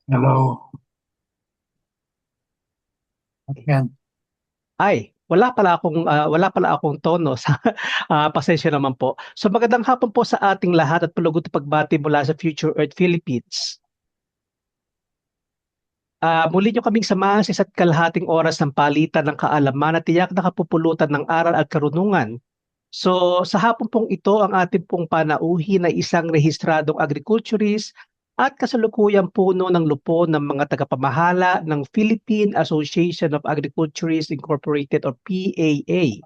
Hello. Yan. Wala pala akong tono sa pasensya naman po. So magandang hapon po sa ating lahat at palugod na pagbati mula sa Future Earth Philippines. Muli niyo kaming samahan sa isa't kalahating oras ng palitan ng kaalaman at tiyak na kapupulutan ng aral at karunungan. So sa hapon pong ito, ang ating pong panauhin ay isang rehistradong agriculturist at kasalukuyang puno ng lupon ng mga tagapamahala ng Philippine Association of Agriculturists Incorporated or PAA.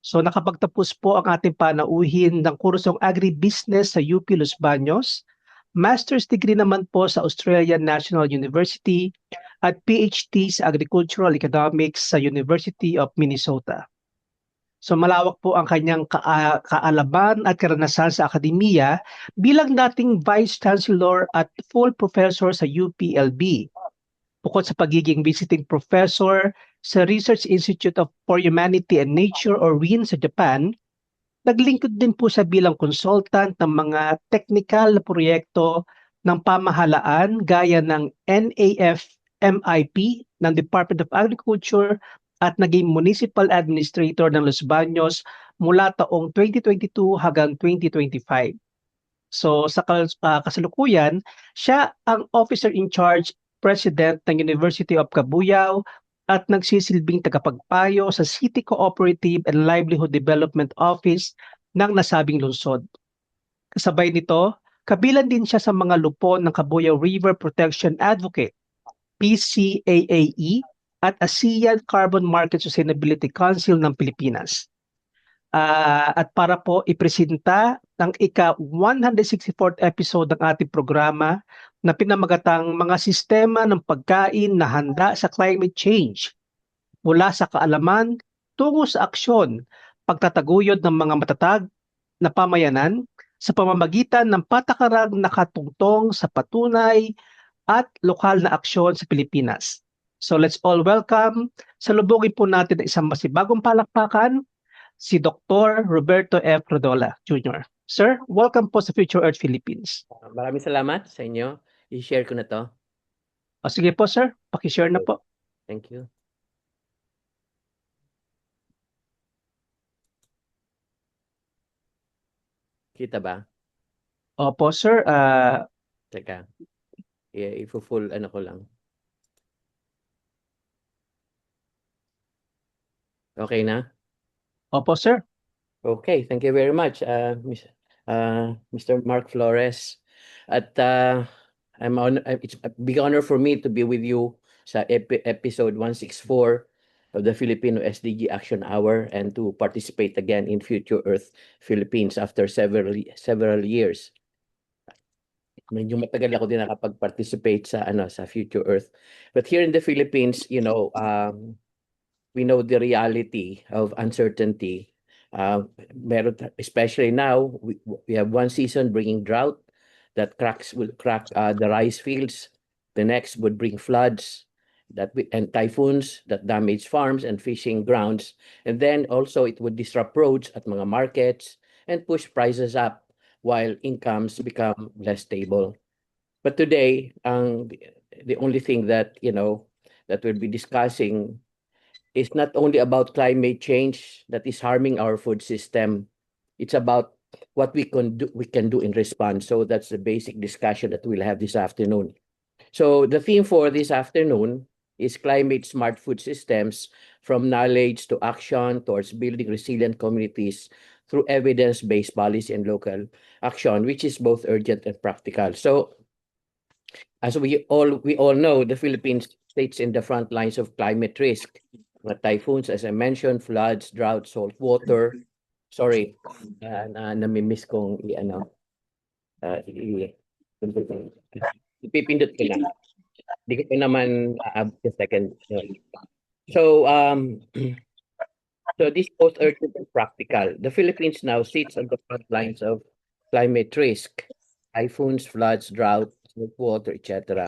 So nakapagtapos po ang ating panauhin ng kursong Agribusiness sa UP Los Baños, master's degree naman po sa Australian National University at PhD sa Agricultural Economics sa University of Minnesota. So malawak po ang kanyang kaalaman at karanasan sa akademiya bilang dating Vice Chancellor at full professor sa UPLB. Bukod sa pagiging visiting professor sa Research Institute for Humanity and Nature or RIN sa Japan, naglingkod din po siya bilang consultant ng mga technical na proyekto ng pamahalaan gaya ng NAFMIP ng Department of Agriculture at naging Municipal Administrator ng Los Baños mula taong 2022 hanggang 2025. So sa kasalukuyan, siya ang officer in charge president ng University of Cabuyao at nagsisilbing tagapagpayo sa City Cooperative and Livelihood Development Office ng nasabing lungsod. Kasabay nito, kabilang din siya sa mga lupon ng Cabuyao River Protection Advocate, PCAAE, at ASEAN Carbon Market Sustainability Council ng Pilipinas. At para po ipresenta ng ika-164th episode ng ating programa na pinamagatang mga sistema ng pagkain na handa sa climate change mula sa kaalaman tungo sa aksyon, pagtataguyod ng mga matatag na pamayanan sa pamamagitan ng patakarang nakatungtong sa patunay at lokal na aksyon sa Pilipinas. So let's all welcome, salubungin po natin ang isang masibagong palakpakan, si Dr. Roberto F. Rodola Jr. Sir, welcome po sa Future Earth Philippines. Maraming salamat sa inyo. I-share ko na to. O sige po sir, pakishare na po. Thank you. Kita ba? Opo sir, Teka. I-full ano ko lang. Okay na? opo sir. Okay, thank you very much, Mr. Mark Flores. At it's a big honor for me to be with you sa episode 164 of the Filipino SDG Action Hour and to participate again in Future Earth Philippines after several years. Medyo matagal ako din nakapag-participate sa Future Earth. But here in the Philippines, we know the reality of uncertainty. Especially now, we have one season bringing drought that will crack the rice fields. The next would bring floods and typhoons that damage farms and fishing grounds. And then also it would disrupt roads at mga markets and push prices up while incomes become less stable. But today, the only thing that we'll be discussing is not only about climate change that is harming our food system. It's about what we can do in response. So that's the basic discussion that we'll have this afternoon. So the theme for this afternoon is climate smart food systems, from knowledge to action towards building resilient communities through evidence-based policy and local action, which is both urgent and practical. So as we all know, the Philippines stays in the front lines of climate risk. Typhoons, as I mentioned, floods, droughts, salt water. Sorry, namimiss kong ipipindot ko lang. Di ko pa naman just second. So so this is both urgent and practical. The Philippines now sits on the front lines of climate risk, typhoons, floods, drought, salt water, etc.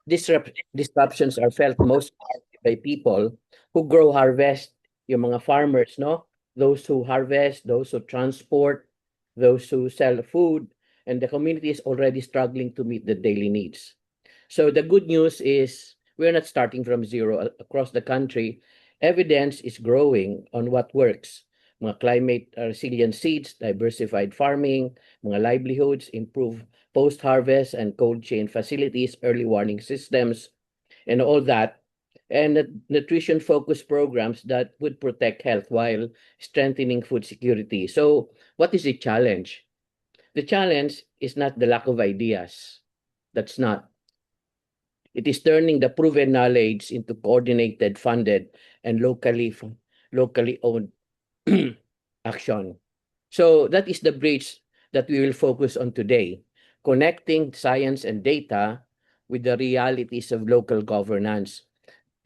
Disruptions are felt most by people who grow, harvest, yung mga farmers, no? Those who harvest, those who transport, those who sell food, and the community is already struggling to meet the daily needs. So the good news is we're not starting from zero across the country. Evidence is growing on what works. Mga climate resilient seeds, diversified farming, mga livelihoods, improve post-harvest and cold chain facilities, early warning systems, and all that. And nutrition-focused programs that would protect health while strengthening food security. So what is the challenge? The challenge is not the lack of ideas. That's not. It is turning the proven knowledge into coordinated, funded, and locally owned action. So that is the bridge that we will focus on today, connecting science and data with the realities of local governance.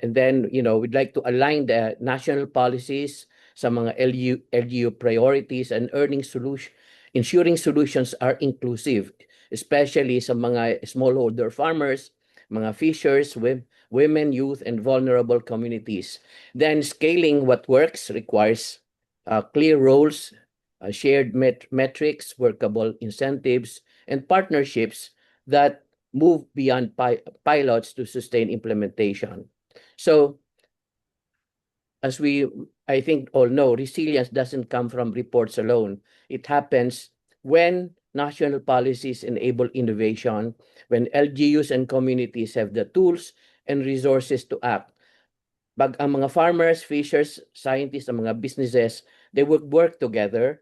And then, we'd like to align the national policies sa mga LGU priorities and ensuring solutions are inclusive, especially sa mga smallholder farmers, mga fishers, women, youth, and vulnerable communities. Then scaling what works requires clear roles, shared metrics, workable incentives, and partnerships that move beyond pilots to sustain implementation. So, as I think all know, resilience doesn't come from reports alone. It happens when national policies enable innovation, when LGUs and communities have the tools and resources to act. Pag ang mga farmers, fishers, scientists, ang mga businesses, they would work together.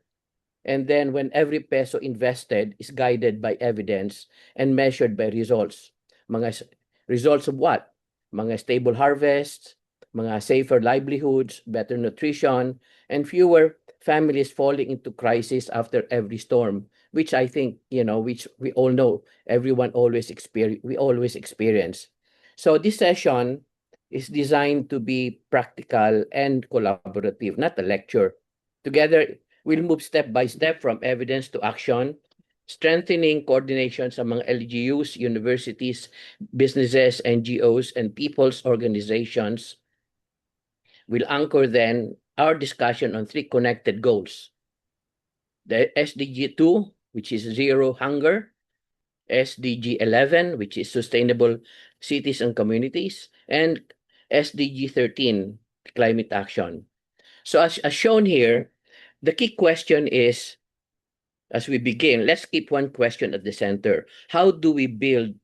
And then when every peso invested is guided by evidence and measured by results. Mga results of what? Mga stable harvests, mga safer livelihoods, better nutrition, and fewer families falling into crisis after every storm, which I think, which we all know, we always experience. So this session is designed to be practical and collaborative, not a lecture. Together, we'll move step by step from evidence to action, strengthening coordination among LGUs, universities, businesses, NGOs, and people's organizations. We'll anchor then our discussion on 3 connected goals. The SDG 2, which is zero hunger, SDG 11, which is sustainable cities and communities, and SDG 13, climate action. So as shown here, the key question is, as we begin, let's keep one question at the center. How do we build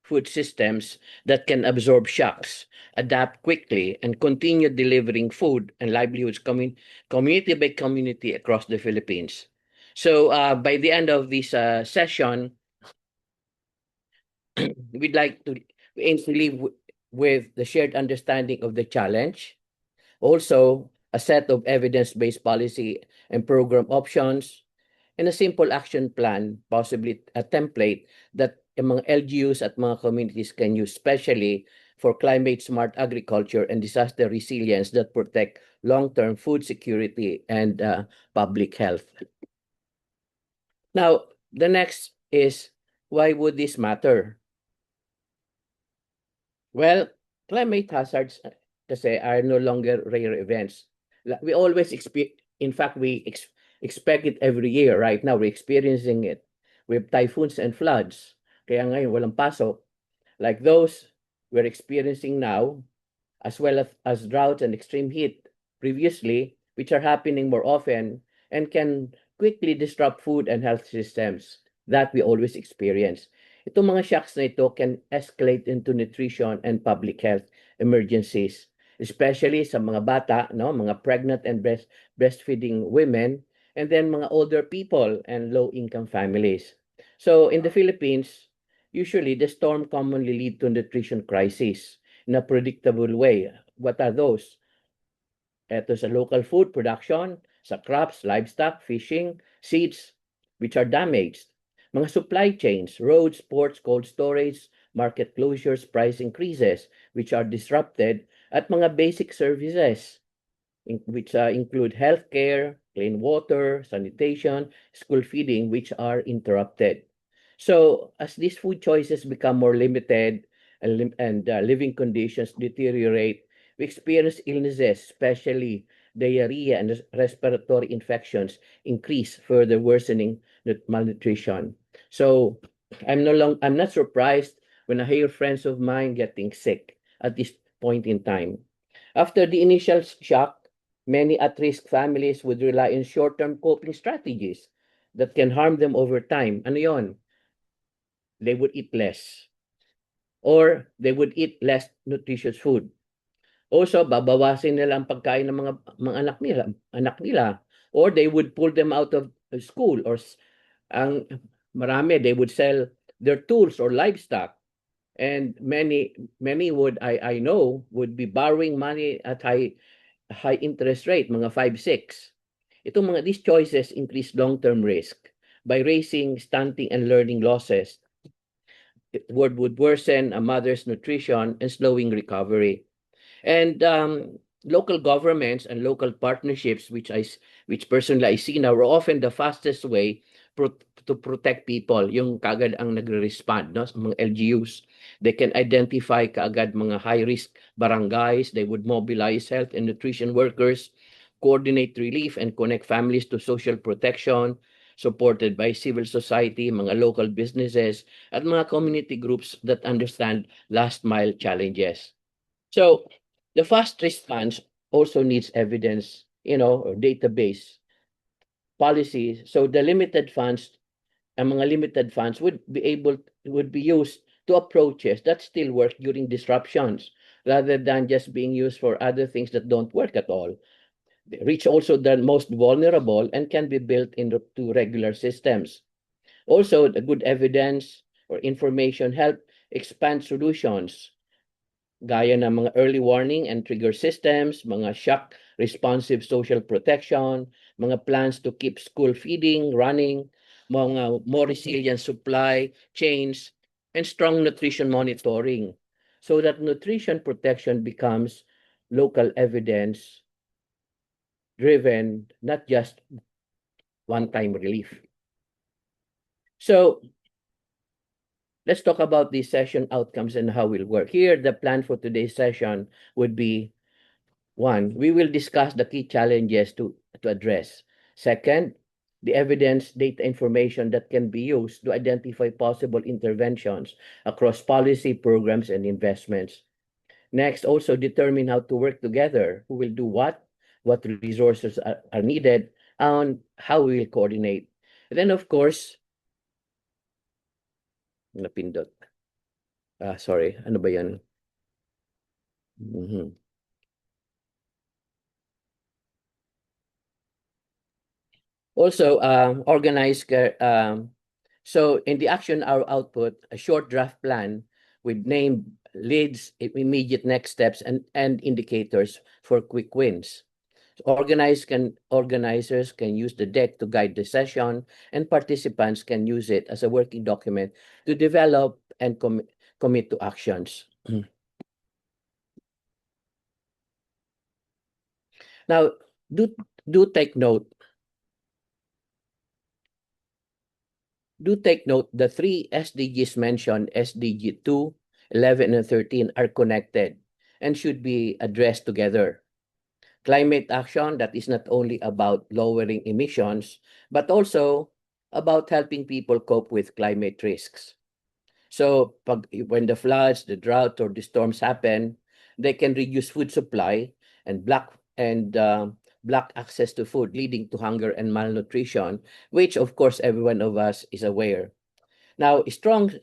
food systems that can absorb shocks, adapt quickly, and continue delivering food and livelihoods community by community across the Philippines? So by the end of this session, we'd like to aim to leave with the shared understanding of the challenge, also a set of evidence-based policy and program options, and a simple action plan, possibly a template that among LGUs at mga communities can use, especially for climate-smart agriculture and disaster resilience that protect long-term food security and public health. Now, the next is, why would this matter? Well, climate hazards kasi are no longer rare events. We always in fact, we expect it every year. Right now, we're experiencing it with typhoons and floods. Kaya ngayon, walang pasok. Like those we're experiencing now, as well as droughts and extreme heat previously, which are happening more often and can quickly disrupt food and health systems that we always experience. Itong mga shocks na ito can escalate into nutrition and public health emergencies, especially sa mga bata, mga pregnant and breastfeeding women, and then mga older people and low-income families. So in the Philippines, usually the storm commonly lead to nutrition crisis in a predictable way. What are those? Ito sa local food production, sa crops, livestock, fishing, seeds, which are damaged. Mga supply chains, roads, ports, cold storage, market closures, price increases, which are disrupted, at mga basic services, which include healthcare, clean water, sanitation, school feeding, which are interrupted. So as these food choices become more limited and living conditions deteriorate, we experience illnesses, especially diarrhea and respiratory infections, increase, further worsening malnutrition. So I'm not surprised when I hear friends of mine getting sick at this point in time. After the initial shock, many at-risk families would rely on short-term coping strategies that can harm them over time. Ano yon? They would eat less, or they would eat less nutritious food. Also, babawasin nila ang pagkain ng mga anak nila, or they would pull them out of school, or ang marami, they would sell their tools or livestock. And many would, I know, would be borrowing money at high interest rate, mga 5-6. These choices increase long-term risk by raising stunting and learning losses. It would worsen a mother's nutrition and slowing recovery. And local governments and local partnerships, which personally I see now, are often the fastest way to protect people. Yung kagad ang nagre-respond, no? Mga LGUs, they can identify kaagad mga high-risk barangays. They would mobilize health and nutrition workers, coordinate relief, and connect families to social protection, supported by civil society, mga local businesses, at mga community groups that understand last-mile challenges. So, the fast response also needs evidence, or database policies. So the limited funds, ang mga limited funds would be used to approaches that still work during disruptions, rather than just being used for other things that don't work at all. They reach also the most vulnerable and can be built into regular systems. Also, the good evidence or information help expand solutions, gaya ng mga early warning and trigger systems, mga shock responsive social protection, mga plans to keep school feeding running, mga more resilient supply chains, and strong nutrition monitoring, so that nutrition protection becomes local evidence driven, not just one-time relief. So let's talk about the session outcomes and how we'll work. Here, the plan for today's session would be: 1, we will discuss the key challenges to address. Second, the evidence, data, information that can be used to identify possible interventions across policy, programs, and investments. Next, also determine how to work together, who will do what resources are needed, and how we will coordinate. And then, of course, napindot. Sorry, ano ba yan? Also, organize, so in the action our output, a short draft plan with name, leads, immediate next steps, and indicators for quick wins. Organizers can use the deck to guide the session, and participants can use it as a working document to develop and commit to actions. Now, do take note. Do take note, the 3 SDGs mentioned, SDG 2, 11, and 13, are connected and should be addressed together. Climate action, that is not only about lowering emissions, but also about helping people cope with climate risks. So when the floods, the drought, or the storms happen, they can reduce food supply and block access to food, leading to hunger and malnutrition, which of course every one of us is aware. Now, strong,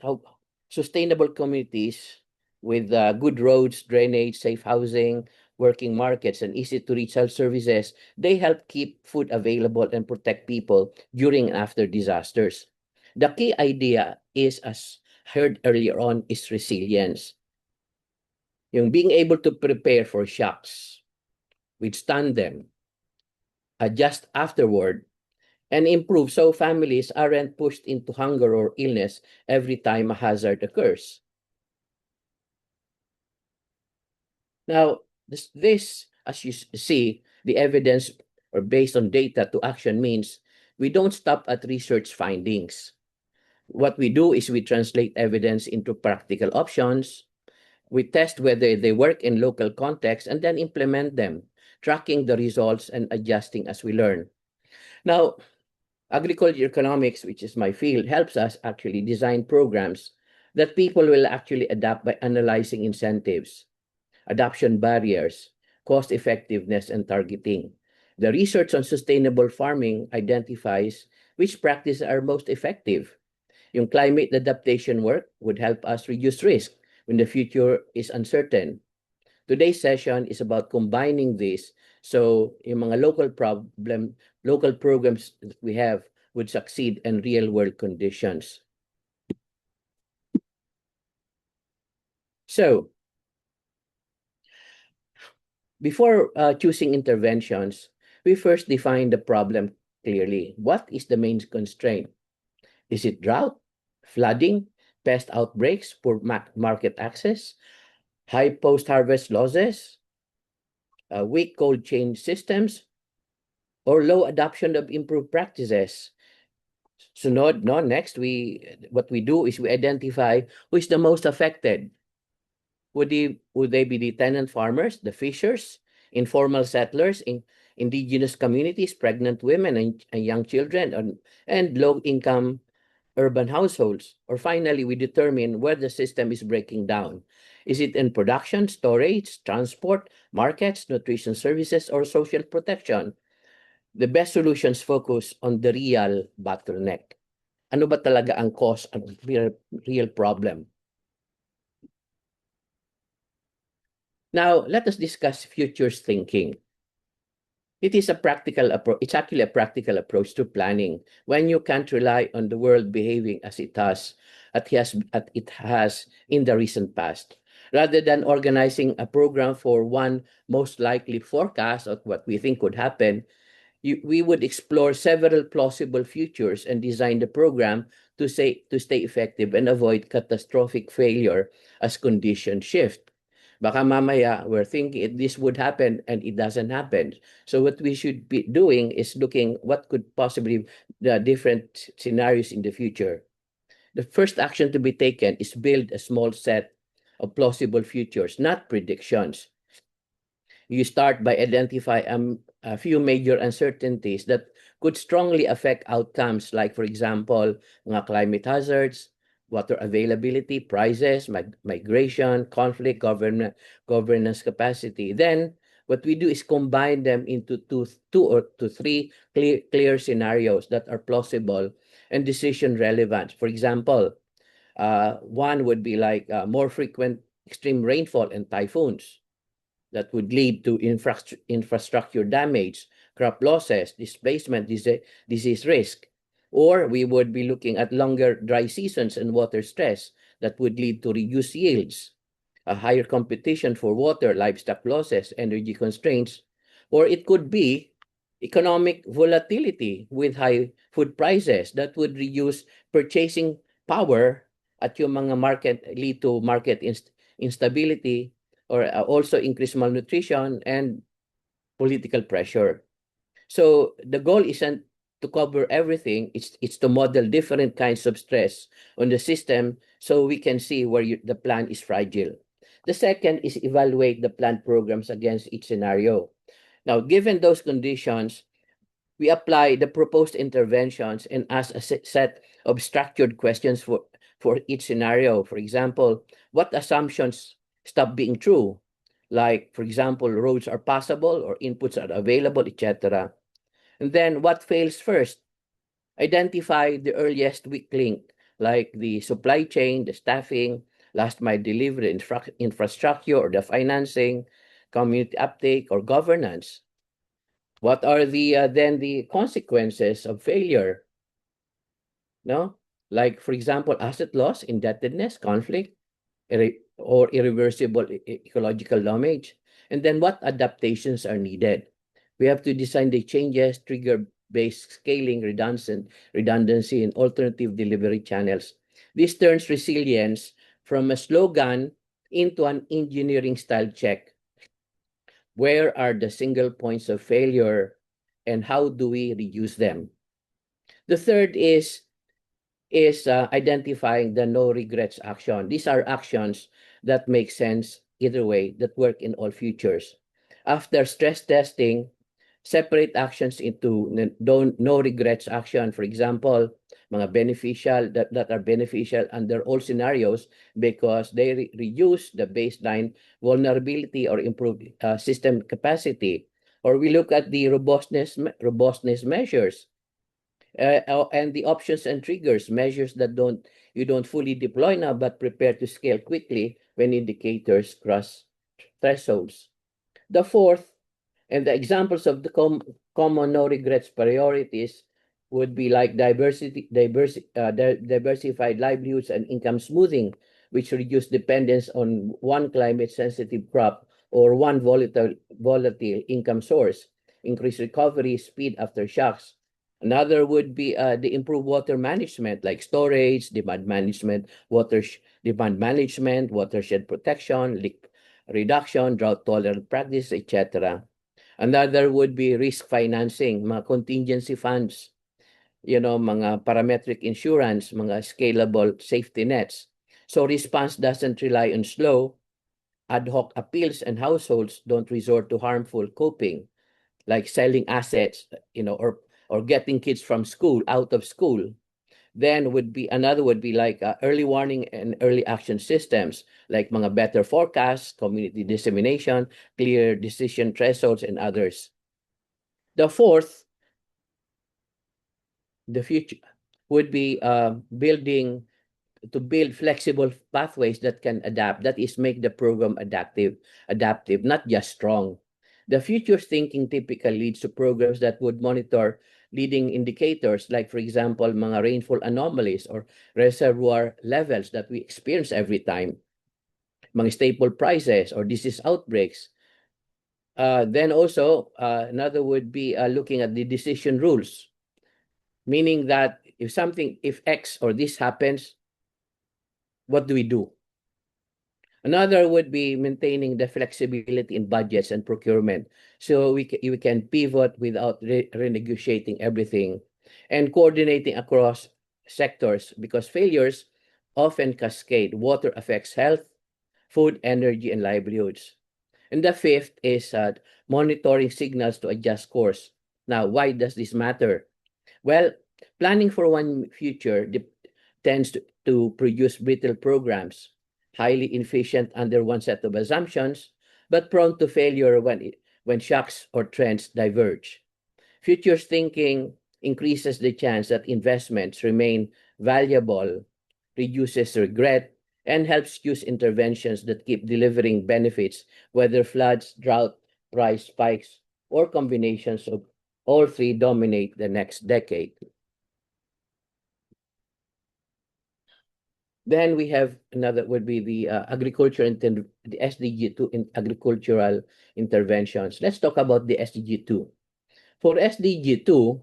sustainable communities with good roads, drainage, safe housing, working markets, and easy-to-reach health services, they help keep food available and protect people during and after disasters. The key idea is, as heard earlier on, is resilience. Yung being able to prepare for shocks, withstand them, adjust afterward, and improve so families aren't pushed into hunger or illness every time a hazard occurs. Now, this, as you see, the evidence or based on data to action means we don't stop at research findings. What we do is we translate evidence into practical options. We test whether they work in local context and then implement them, tracking the results and adjusting as we learn. Now, agriculture economics, which is my field, helps us actually design programs that people will actually adapt by analyzing incentives, adoption barriers, cost effectiveness, and targeting. The research on sustainable farming identifies which practices are most effective. Yung climate adaptation work would help us reduce risk when the future is uncertain. Today's session is about combining this so yung mga local programs that we have would succeed in real world conditions. So, before choosing interventions, we first define the problem clearly. What is the main constraint? Is it drought, flooding, pest outbreaks, poor market access, high post-harvest losses, weak cold chain systems, or low adoption of improved practices? So next, what we do is we identify who is the most affected. Would they be the tenant farmers, the fishers, informal settlers, indigenous communities, pregnant women and young children, and low-income urban households? Or finally, we determine where the system is breaking down. Is it in production, storage, transport, markets, nutrition services, or social protection? The best solutions focus on the real bottleneck. Ano ba talaga ang cause of real problem? Now, let us discuss futures thinking. It is a practical approach. It's actually a practical approach to planning when you can't rely on the world behaving as it has in the recent past. Rather than organizing a program for one most likely forecast of what we think could happen, we would explore several plausible futures and design the program to stay effective and avoid catastrophic failure as conditions shift. Baka mamaya we're thinking this would happen and it doesn't happen. So what we should be doing is looking what could possibly the different scenarios in the future. The first action to be taken is build a small set of plausible futures, not predictions. You start by identifying a few major uncertainties that could strongly affect outcomes, like, for example, mga climate hazards, water availability, prices, migration, conflict, governance capacity. Then, what we do is combine them into two or three clear scenarios that are plausible and decision relevant. For example, one would be like more frequent extreme rainfall and typhoons that would lead to infrastructure damage, crop losses, displacement, disease risk. Or we would be looking at longer dry seasons and water stress that would lead to reduced yields, a higher competition for water, livestock losses, energy constraints. Or it could be economic volatility with high food prices that would reduce purchasing power at yung mga market, lead to market instability, or also increased malnutrition and political pressure. So the goal isn't to cover everything, it's to model different kinds of stress on the system so we can see where the plan is fragile. The second is evaluate the plan programs against each scenario. Now, given those conditions, we apply the proposed interventions and ask a set of structured questions for each scenario. For example, what assumptions stop being true? Like, for example, roads are passable or inputs are available, etc. And then what fails first? Identify the earliest weak link, like the supply chain, the staffing, last mile delivery, infrastructure, or the financing, community uptake, or governance. What are then the consequences of failure? No, like, for example, asset loss, indebtedness, conflict, or irreversible ecological damage. And then what adaptations are needed? We have to design the changes, trigger-based scaling, redundancy, and alternative delivery channels. This turns resilience from a slogan into an engineering style check. Where are the single points of failure and how do we reduce them? The third is identifying the no regrets action. These are actions that make sense either way, that work in all futures. After stress testing, separate actions into no regrets action. For example, mga beneficial that are beneficial under all scenarios because they reduce the baseline vulnerability or improve system capacity. Or we look at the robustness measures and the options and triggers, measures that you don't fully deploy now but prepare to scale quickly when indicators cross thresholds. The fourth, and the examples of the common no regrets priorities would be like diversified livelihoods and income smoothing, which reduce dependence on one climate-sensitive crop or one volatile income source, increase recovery speed after shocks. Another would be the improved water management, like storage, demand management, watershed protection, leak reduction, drought-tolerant practice, etc. Another would be risk financing, mga contingency funds, mga parametric insurance, mga scalable safety nets. So response doesn't rely on slow, ad hoc appeals, and households don't resort to harmful coping, like selling assets, or getting kids from school, out of school. Then another would be like early warning and early action systems, like mga better forecasts, community dissemination, clear decision thresholds, and others. The fourth, the future, would be build flexible pathways that can adapt. That is, make the program adaptive, not just strong. The future's thinking typically leads to programs that would monitor leading indicators, like, for example, mga rainfall anomalies or reservoir levels that we experience every time, mga staple prices or disease outbreaks. Then also, another would be looking at the decision rules, meaning that if X or this happens, what do we do? Another would be maintaining the flexibility in budgets and procurement, so we can pivot without renegotiating everything, and coordinating across sectors, because failures often cascade. Water affects health, food, energy, and livelihoods. And the fifth is monitoring signals to adjust course. Now, why does this matter? Well, planning for one future tends to produce brittle programs, highly inefficient under one set of assumptions, but prone to failure when shocks or trends diverge. Futures thinking increases the chance that investments remain valuable, reduces regret, and helps choose interventions that keep delivering benefits, whether floods, drought, price spikes, or combinations of all three dominate the next decade. Then we have another would be the agriculture and the SDG2 in agricultural interventions. Let's talk about the SDG2. For SDG2,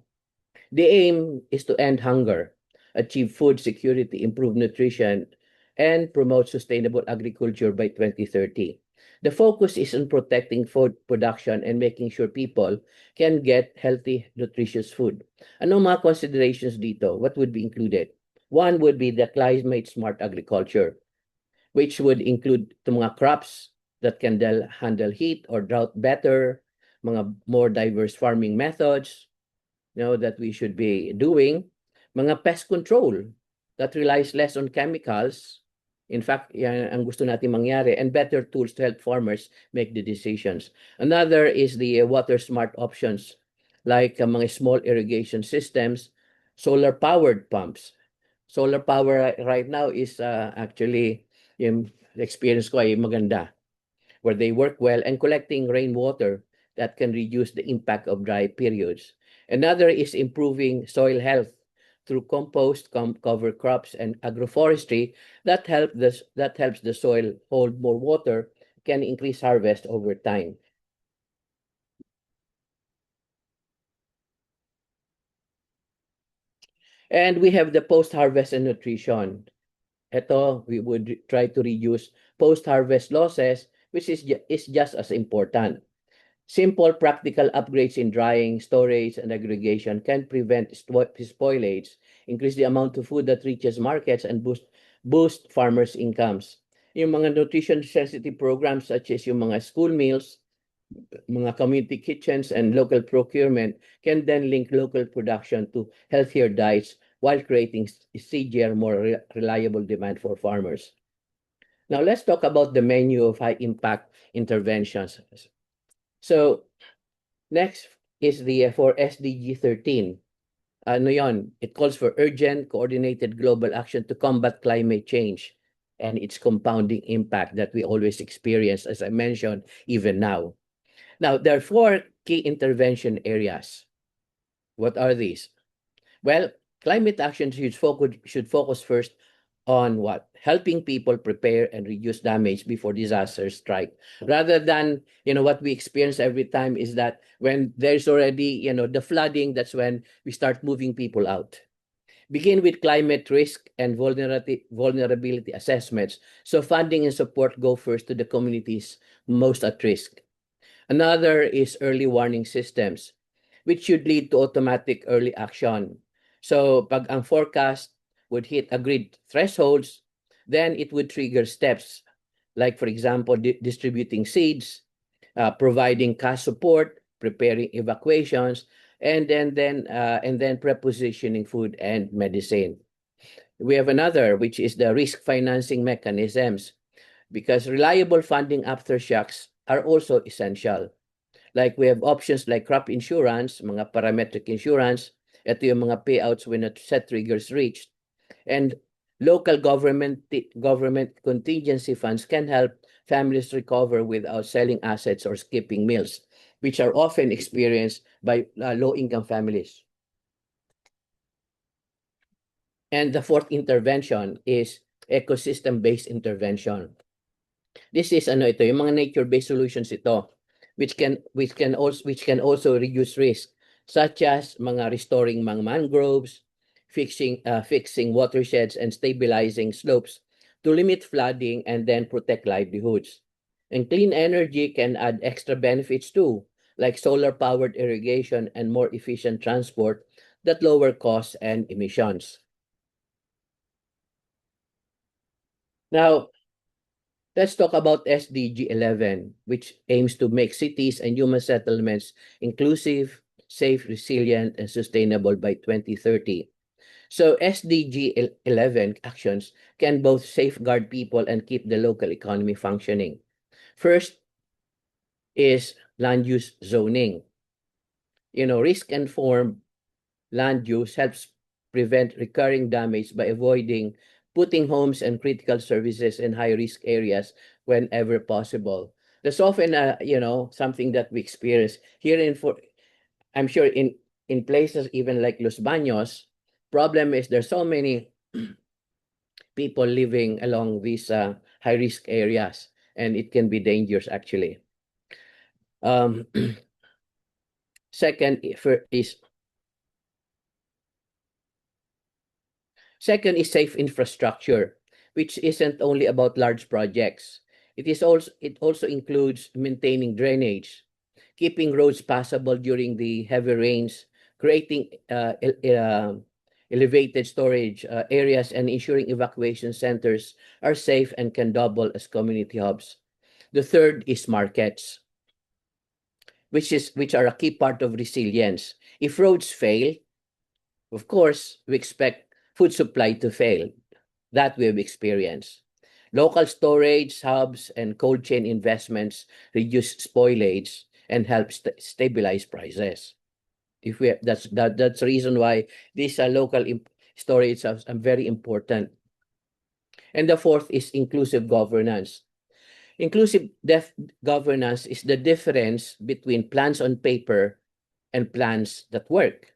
the aim is to end hunger, achieve food security, improve nutrition, and promote sustainable agriculture by 2030. The focus is on protecting food production and making sure people can get healthy, nutritious food. Ano mga considerations dito? What would be included? One would be the climate-smart agriculture, which would include the mga crops that can handle heat or drought better, mga more diverse farming methods, that we should be doing, mga pest control that relies less on chemicals. In fact, yan ang gusto natin mangyari, and better tools to help farmers make the decisions. Another is the water-smart options, like mga small irrigation systems, solar-powered pumps. Solar power right now is actually, yung experience ko ay maganda, where they work well and collecting rainwater that can reduce the impact of dry periods. Another is improving soil health through compost, cover crops, and agroforestry that helps the soil hold more water, can increase harvest over time. And we have the post-harvest and nutrition. Ito, we would try to reduce post-harvest losses, which is just as important. Simple, practical upgrades in drying, storage, and aggregation can prevent spoilage, increase the amount of food that reaches markets, and boost farmers' incomes. Yung mga nutrition-sensitive programs such as yung mga school meals, mga community kitchens, and local procurement can then link local production to healthier diets while creating steadier, more reliable demand for farmers. Now, let's talk about the menu of high-impact interventions. So, next is the for SDG 13. Ano yon? It calls for urgent, coordinated global action to combat climate change and its compounding impact that we always experience, as I mentioned, even now. Now, there are four key intervention areas. What are these? Well, climate action should focus first on what? Helping people prepare and reduce damage before disasters strike. Rather than, what we experience every time is that when there's already, the flooding, that's when we start moving people out. Begin with climate risk and vulnerability assessments. So funding and support go first to the communities most at risk. Another is early warning systems, which should lead to automatic early action. So pag ang forecast would hit agreed thresholds, then it would trigger steps like, for example, distributing seeds, providing cash support, preparing evacuations, and then prepositioning food and medicine. We have another, which is the risk financing mechanisms, because reliable funding aftershocks are also essential. Like we have options like crop insurance, mga parametric insurance, ito yung mga payouts when a set triggers reached, and local government contingency funds can help families recover without selling assets or skipping meals, which are often experienced by low-income families. And the fourth intervention is ecosystem-based intervention. This is ito, yung mga nature-based solutions ito, which can also reduce risk, such as mga restoring mga mangroves, fixing watersheds and stabilizing slopes to limit flooding and then protect livelihoods. And clean energy can add extra benefits too, like solar-powered irrigation and more efficient transport that lower costs and emissions. Now, let's talk about SDG 11, which aims to make cities and human settlements inclusive, safe, resilient, and sustainable by 2030. So SDG 11 actions can both safeguard people and keep the local economy functioning. First is land use zoning. Risk-informed land use helps prevent recurring damage by avoiding putting homes and critical services in high-risk areas whenever possible. There's often something that we experience here I'm sure in places even like Los Baños. Problem is there's so many people living along these high-risk areas, and it can be dangerous actually. Second is safe infrastructure, which isn't only about large projects. It also includes maintaining drainage, keeping roads passable during the heavy rains, creating elevated storage areas, and ensuring evacuation centers are safe and can double as community hubs. The third is markets, which are a key part of resilience. If roads fail, of course, we expect food supply to fail. That we have experienced. Local storage hubs and cold chain investments reduce spoilage and help stabilize prices. That's the reason why these local storage hubs are very important. And the fourth is inclusive governance. Inclusive governance is the difference between plans on paper and plans that work.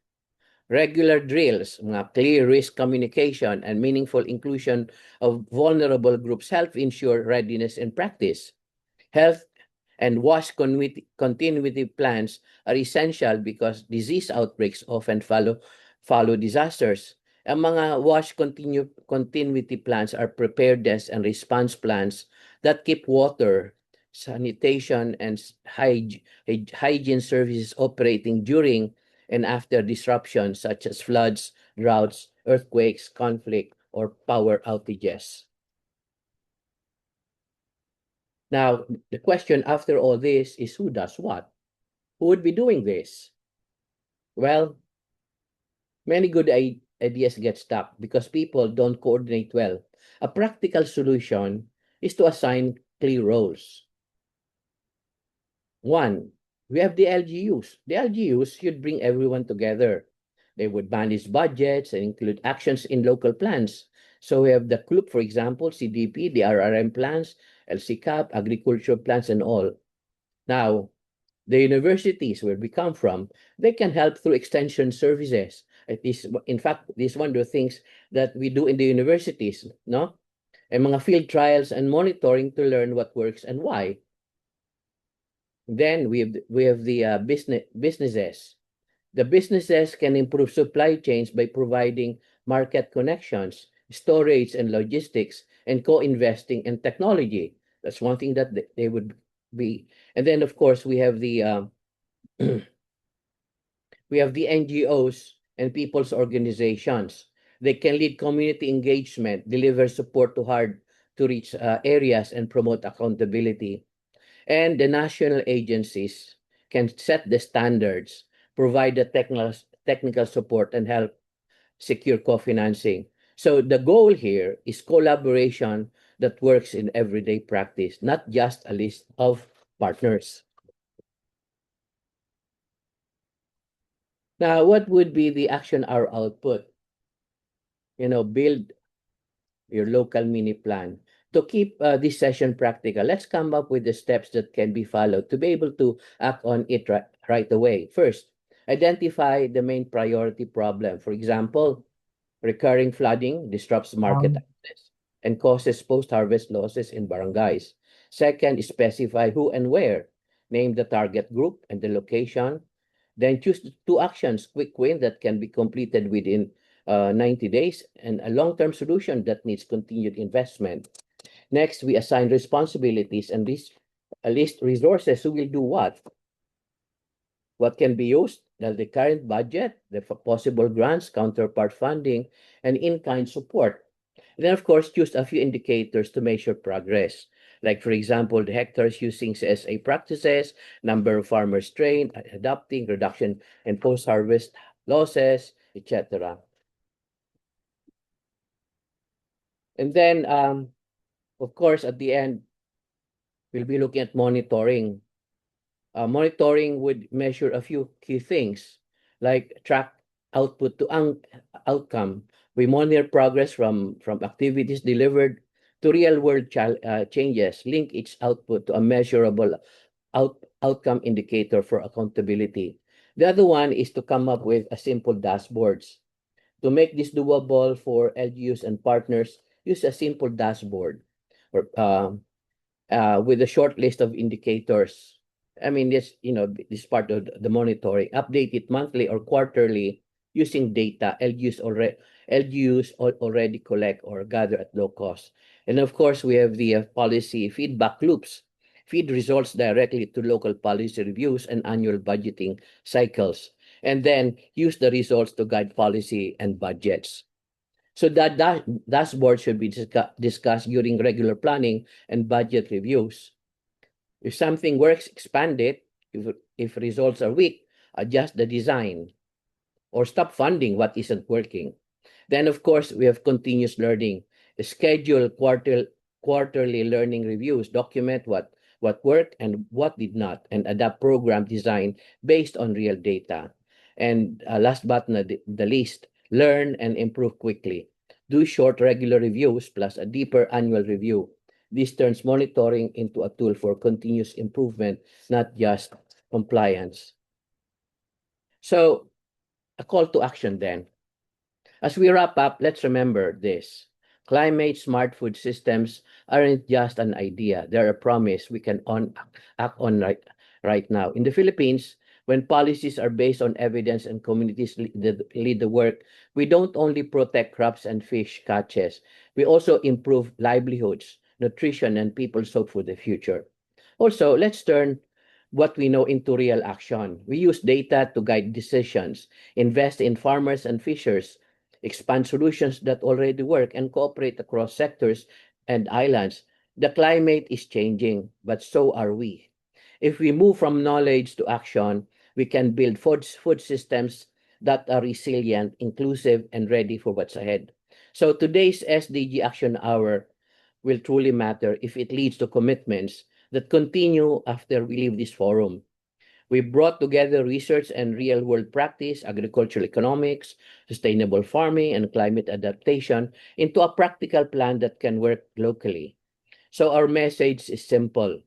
Regular drills, mga clear risk communication, and meaningful inclusion of vulnerable groups help ensure readiness in practice. Health and WASH continuity plans are essential because disease outbreaks often follow disasters. Ang mga WASH continuity plans are preparedness and response plans that keep water, sanitation, and hygiene services operating during and after disruptions such as floods, droughts, earthquakes, conflict, or power outages. Now, the question after all this is who does what? Who would be doing this? Well, many good ideas get stuck because people don't coordinate well. A practical solution is to assign clear roles. One, we have the LGUs. The LGUs should bring everyone together. They would manage budgets and include actions in local plans. So we have the CLUP, for example, CDP, the RRM plans, LCCAP, agriculture plans, and all. Now, the universities where we come from, they can help through extension services. In fact, this is one of the things that we do in the universities, no? And mga field trials and monitoring to learn what works and why. Then we have the businesses. The businesses can improve supply chains by providing market connections, storage and logistics, and co-investing in technology. That's one thing that they would be. And then, of course, we have the we have the NGOs and people's organizations. They can lead community engagement, deliver support to hard to reach areas, and promote accountability. And the national agencies can set the standards, provide the technical support, and help secure co-financing. So the goal here is collaboration that works in everyday practice, not just a list of partners. Now, what would be the action hour output? Build your local mini plan. To keep this session practical, let's come up with the steps that can be followed to be able to act on it right away. First, identify the main priority problem. For example, recurring flooding disrupts market access and causes post-harvest losses in barangays. Second, specify who and where. Name the target group and the location. Then choose 2 actions, quick win that can be completed within 90 days, and a long-term solution that needs continued investment. Next, we assign responsibilities and list resources who will do what. What can be used? The current budget, the possible grants, counterpart funding, and in-kind support. And then, of course, choose a few indicators to measure progress. Like, for example, the hectares using CSA practices, number of farmers trained, adopting, reduction in post-harvest losses, etc. And then, of course, at the end, we'll be looking at monitoring. Monitoring would measure a few key things, like track output to outcome. We monitor progress from activities delivered to real-world changes, link each output to a measurable outcome indicator for accountability. The other one is to come up with a simple dashboards. To make this doable for LGUs and partners, use a simple dashboard or with a short list of indicators. I mean, this part of the monitoring. Update it monthly or quarterly using data LGUs already collect or gather at low cost. And of course, we have the policy feedback loops. Feed results directly to local policy reviews and annual budgeting cycles. And then use the results to guide policy and budgets. So that dashboard should be discussed during regular planning and budget reviews. If something works, expand it. If results are weak, adjust the design or stop funding what isn't working. Then, of course, we have continuous learning. Schedule quarterly learning reviews. Document what worked and what did not, and adapt program design based on real data. And last but not the least, learn and improve quickly. Do short regular reviews plus a deeper annual review. This turns monitoring into a tool for continuous improvement, not just compliance. So, a call to action then. As we wrap up, let's remember this. Climate smart food systems aren't just an idea. They're a promise we can act on right now. In the Philippines, when policies are based on evidence and communities lead the work, we don't only protect crops and fish catches, we also improve livelihoods, nutrition, and people's hope for the future. Also, let's turn what we know into real action. We use data to guide decisions, invest in farmers and fishers, expand solutions that already work, and cooperate across sectors and islands. The climate is changing, but so are we. If we move from knowledge to action, we can build food systems that are resilient, inclusive, and ready for what's ahead. So today's SDG Action Hour will truly matter if it leads to commitments that continue after we leave this forum. We brought together research and real-world practice, agricultural economics, sustainable farming, and climate adaptation into a practical plan that can work locally. So our message is simple.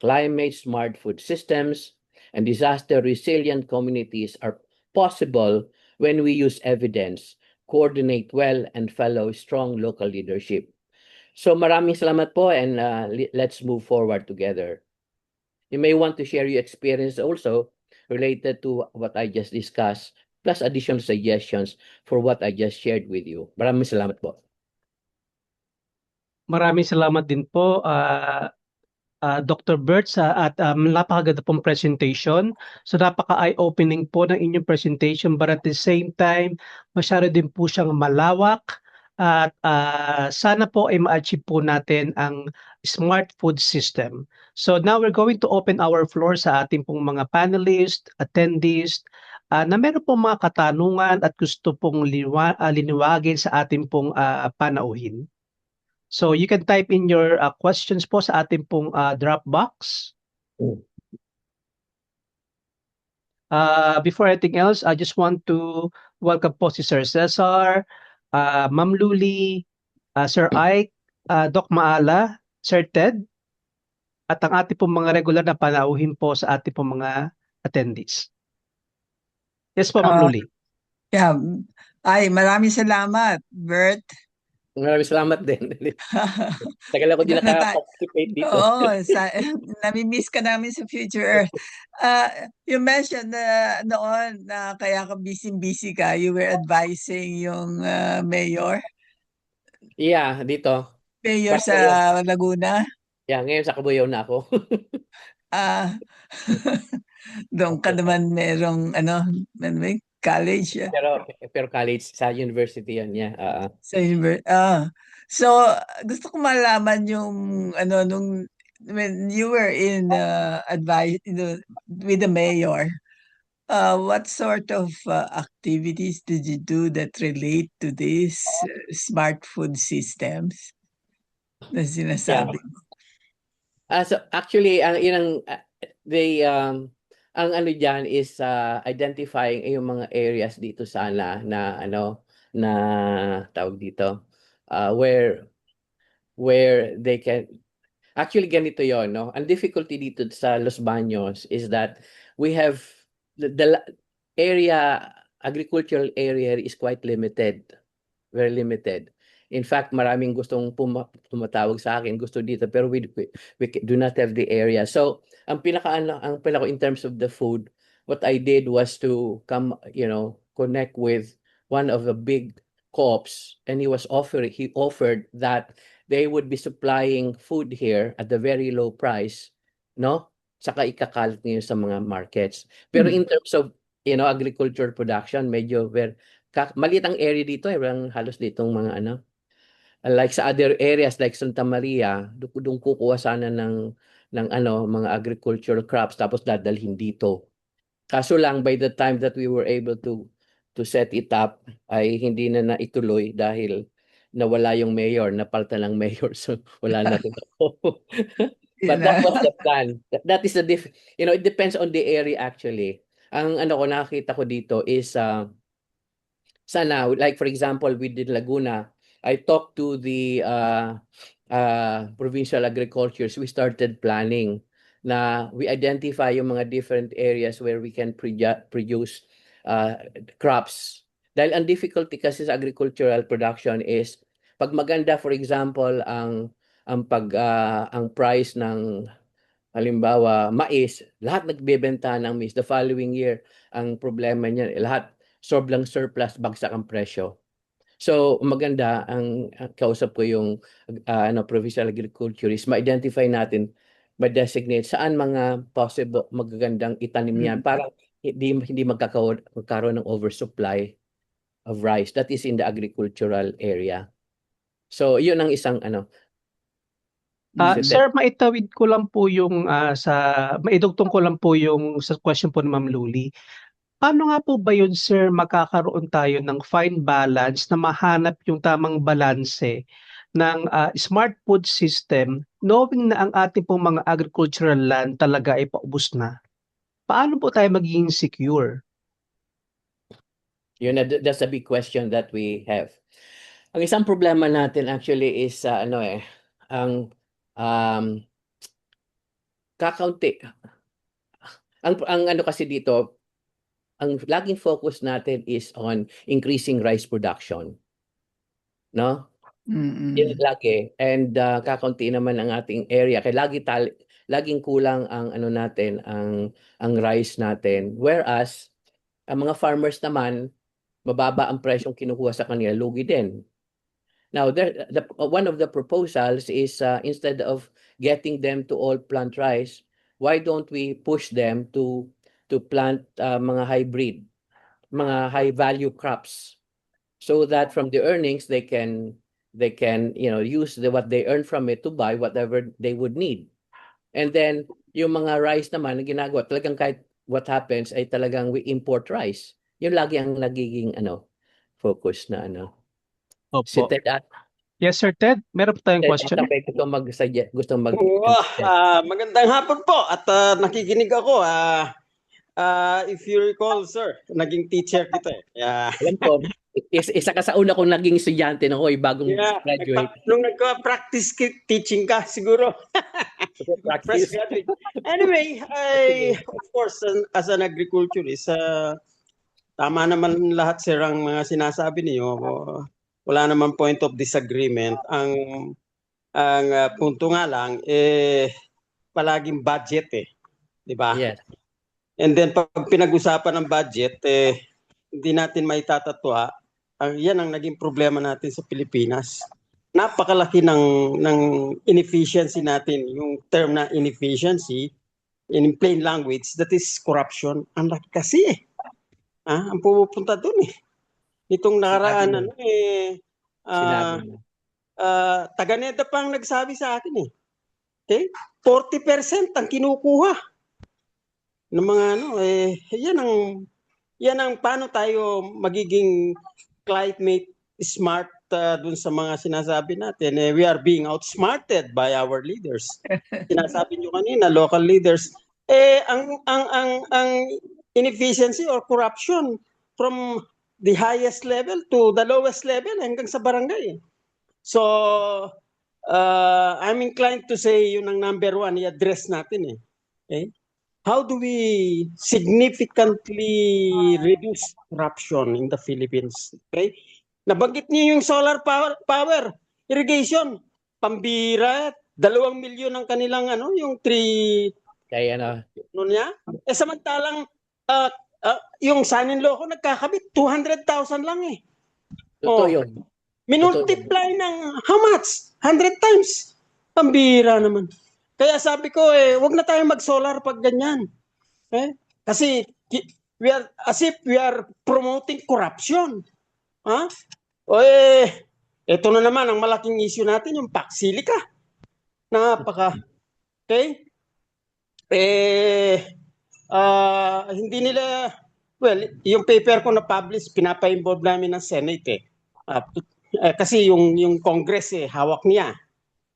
Climate-smart food systems and disaster-resilient communities are possible when we use evidence, coordinate well, and follow strong local leadership. So maraming salamat po, and let's move forward together. You may want to share your experience also related to what I just discussed, plus additional suggestions for what I just shared with you. Maraming salamat po. Maraming salamat din po, Dr. Bert at napakaganda pong presentation. So napaka-eye-opening po ng inyong presentation, but at the same time, masyado din po siyang malawak at sana po ay ma-achieve po natin ang smart food system. So now we're going to open our floor sa ating pong mga panelists, attendees, na meron pong mga katanungan at gusto pong liniwagin sa ating pong panauhin. So you can type in your questions po sa ating pong drop box. Before anything else, I just want to welcome po si Sir Cesar, Ma'am Luli, Sir Ike, Doc Maala, Sir Ted, at ang ating pong mga regular na panauhin po sa ating pong mga attendees. Yes po, Ma'am Luli. Yeah. Ay, maraming salamat, Bert. Maraming salamat din. Tagal ako din naka-participate dito. Oo, nami-miss ka namin sa Future Earth. You mentioned noon na kaya ka busy-busy ka, you were advising yung mayor Yeah, dito. sa Ngayon- Laguna. Yeah, ngayon sa Cabuyao na ako. Ah, doon ka naman merong college. Pero college, sa university yan, yeah. Sa so gusto ko malaman yung nung when you were in advice with the mayor, what sort of activities did you do that relate to these smart food systems na sinasabi mo? So actually, ang ano diyan is identifying yung mga areas dito sana na na tawag dito where they can actually ganito yon, no? Ang difficulty dito sa Los Baños is that we have the area, agricultural area is quite limited, very limited. In fact, maraming gustong tumatawag sa akin, gusto dito, pero we do not have the area. So, ang pinaka in terms of the food, what I did was to connect with one of the big co-ops, and he offered that they would be supplying food here at a very low price, no? Saka ikakalat niyo sa mga markets. Pero in terms of, agriculture production, medyo maliit ang area dito, walang halos ditong mga like sa other areas like Santa Maria, doon kukuha sana ng mga agricultural crops tapos dadalhin dito. Kaso lang by the time that we were able to set it up ay hindi na naituloy dahil nawala yung mayor, napalitan ng mayor, so wala na rin ako. But that was the plan. That is it depends on the area actually. Ang nakita ko dito is sana, like for example, we did Laguna, I talked to the provincial agricultures. We started planning na we identify yung mga different areas where we can produce crops. Dahil ang difficulty kasi sa agricultural production is pag maganda, for example, ang price ng halimbawa mais, lahat nagbebenta ng mais. The following year, ang problema niyan, lahat sobrang surplus, bagsak ang presyo. So maganda ang kausap ko yung provincial agriculturist, ma-identify natin, ma-designate saan mga possible magagandang itanim yan para hindi magkakaroon ng oversupply of rice. That is in the agricultural area. So yun ang isang Sir, maitawid ko lang po yung maidugtong ko lang po yung sa question po ni Ma'am Luli. Paano nga po ba yun, sir, magkakaroon tayo ng fine balance na mahanap yung tamang balanse ng smart food system knowing na ang ating pong mga agricultural land talaga ay paubos na? Paano po tayo magiging secure? Yun, that's a big question that we have. Ang isang problema natin actually is ang um, kakaunti. Ang ano kasi dito, ang laging focus natin is on increasing rice production, no? Yun Mm-mm. lagi. And kakaunti naman ang ating area. Kaya laging kulang ang ano natin, ang rice natin. Whereas ang mga farmers naman, mababa ang presyong kinukuha sa kanila, lugi din. Now, one of the proposals is instead of getting them to all plant rice, why don't we push them to plant mga hybrid, mga high value crops, so that from the earnings they can use what they earn from it to buy whatever they would need. And then yung mga rice naman na ginagawa, talagang kahit what happens ay talagang we import rice. Yun lagi ang nagiging focus na Si Opo. Ted Yes, sir, Ted, meron po tayong question? Atambay gusto Oo, mag-suggest. magandang hapon po at nakikinig ako. If you recall, sir, naging teacher kita eh. Alam ko, isa ka sa una kong naging estudyante na bagong graduate. Nung nagka-practice teaching ka, siguro. Fresh Practice. graduate. Anyway, of course, as an agriculturist, tama naman lahat, sir, ang mga sinasabi niyo. Wala naman point of disagreement. Ang punto nga lang, palaging budget eh. Di ba? Yes. And then pag pinag-usapan ng budget, hindi natin maitatatwa. Yan ang naging problema natin sa Pilipinas. Napakalaki ng inefficiency natin. Yung term na inefficiency, in plain language, that is corruption. Ang laki kasi eh. Ang pumupunta dun eh. Itong nakaraan, Sinabi mo. taga-NEDA pang nagsabi sa akin eh. Okay? 40% ang kinukuha ng mga yan ang paano tayo magiging climate smart dun sa mga sinasabi natin. We are being outsmarted by our leaders. Sinasabi nyo kanina, local leaders. Ang inefficiency or corruption from the highest level to the lowest level hanggang sa barangay. So, I'm inclined to say yun ang number one, i-address natin eh. Okay? How do we significantly reduce corruption in the Philippines? Okay? Nabanggit niyo yung solar power irrigation. Pambira, 2 milyon ang kanilang yung 3 Kaya niya. Samantalang yung son in law ko nagkakabit 200,000 lang eh. totoo yun. Minultiply ng how much? 100 times. Pambira naman. Kaya sabi ko wag na tayong mag-solar pag ganyan. Kasi we are as if we are promoting corruption. Ito na naman ang malaking issue natin, yung Paxilica. Okay? Hindi nila, yung paper ko na publish, pinapa-involve namin ng Senate kasi yung Congress hawak niya.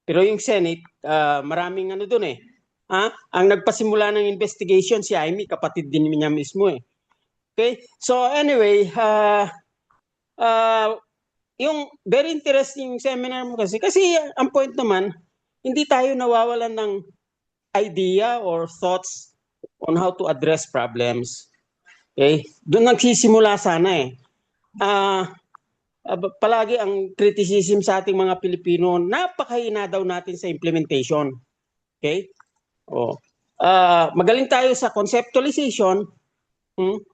Pero yung Senate, maraming doon eh. Ang nagpasimula ng investigation si Amy, kapatid din niya mismo eh. Okay? So anyway, yung very interesting seminar mo kasi ang point naman, hindi tayo nawawalan ng idea or thoughts on how to address problems. Okay? Doon nagsisimula sana eh. Palagi ang criticism sa ating mga Pilipino, napakahina daw natin sa implementation. Okay? Magaling tayo sa conceptualization.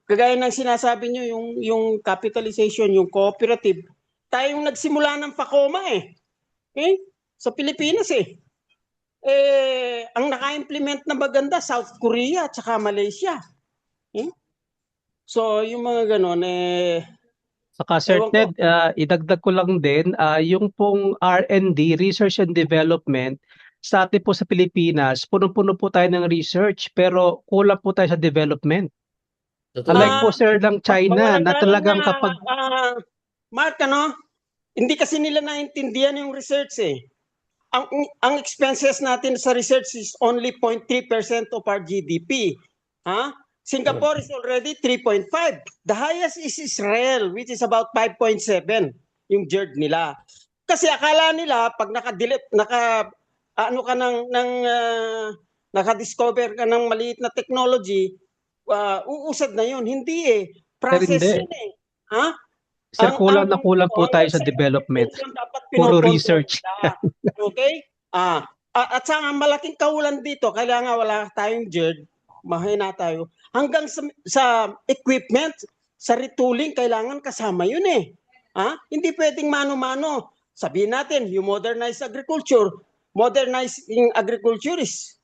Kagaya ng sinasabi nyo, yung capitalization, yung cooperative. Tayong nagsimula ng Pacoma eh. Okay? Sa Pilipinas eh. Ang naka-implement na maganda, South Korea at saka Malaysia. So, yung mga ganon Saka Sir Ted, idagdag ko lang din, yung pong R&D, Research and Development, sa atin po sa Pilipinas, punong-puno po tayo ng research, pero kulang po tayo sa development. Totoo. Unlike po Ah, sir ng China Mawalang na galang talagang na, kapag Mark, hindi kasi nila naintindihan yung research eh. Ang expenses natin sa research is only 0.3% of our GDP. Ha? Singapore is already 3.5. The highest is Israel, which is about 5.7 yung GERD nila. Kasi akala nila pag ano ka naka-discover ka ng maliit na technology, uusad na yun. Hindi eh. sir Process hindi. yun eh. Ha? Sir, kulang na kulang po tayo sa Research development. extension dapat Puro pinokontrol research. nila. Okay? At saka malaking kawalan dito, kailangan wala tayong GERD, mahina tayo. Hanggang sa equipment, sa retooling, kailangan kasama yun eh. Hindi pwedeng mano-mano. Sabihin natin, you modernize agriculture. Modernizing agriculture is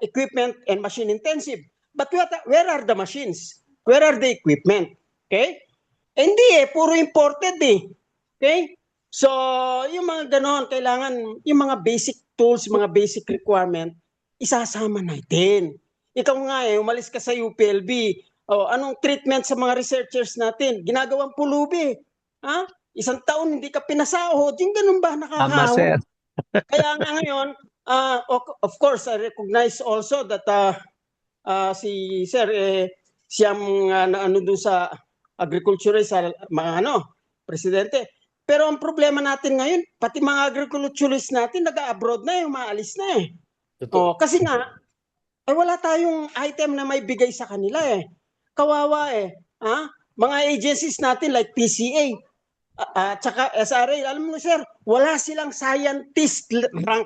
equipment and machine intensive. But where are the machines? Where are the equipment? Okay? Hindi eh, puro imported eh. Okay? So, yung mga ganon, kailangan yung mga basic tools, mga basic requirement, isasama natin. Ikaw nga eh, umalis ka sa UPLB, anong treatment sa mga researchers natin? Ginagawang pulubi. Isang taon hindi ka pinasahod, yung ganun ba Tama nakakahawak? sir. Kaya nga ngayon, of course, I recognize also that si Sir, siyang ano doon sa agriculturist sa mga presidente. Pero ang problema natin ngayon, pati mga agriculturist natin nag-abroad na, umaalis na eh. Totoo. Kasi nga, wala tayong item na may bigay sa kanila eh. Kawawa eh. Mga agencies natin like PCA, at saka SRA, alam mo sir, wala silang scientist rank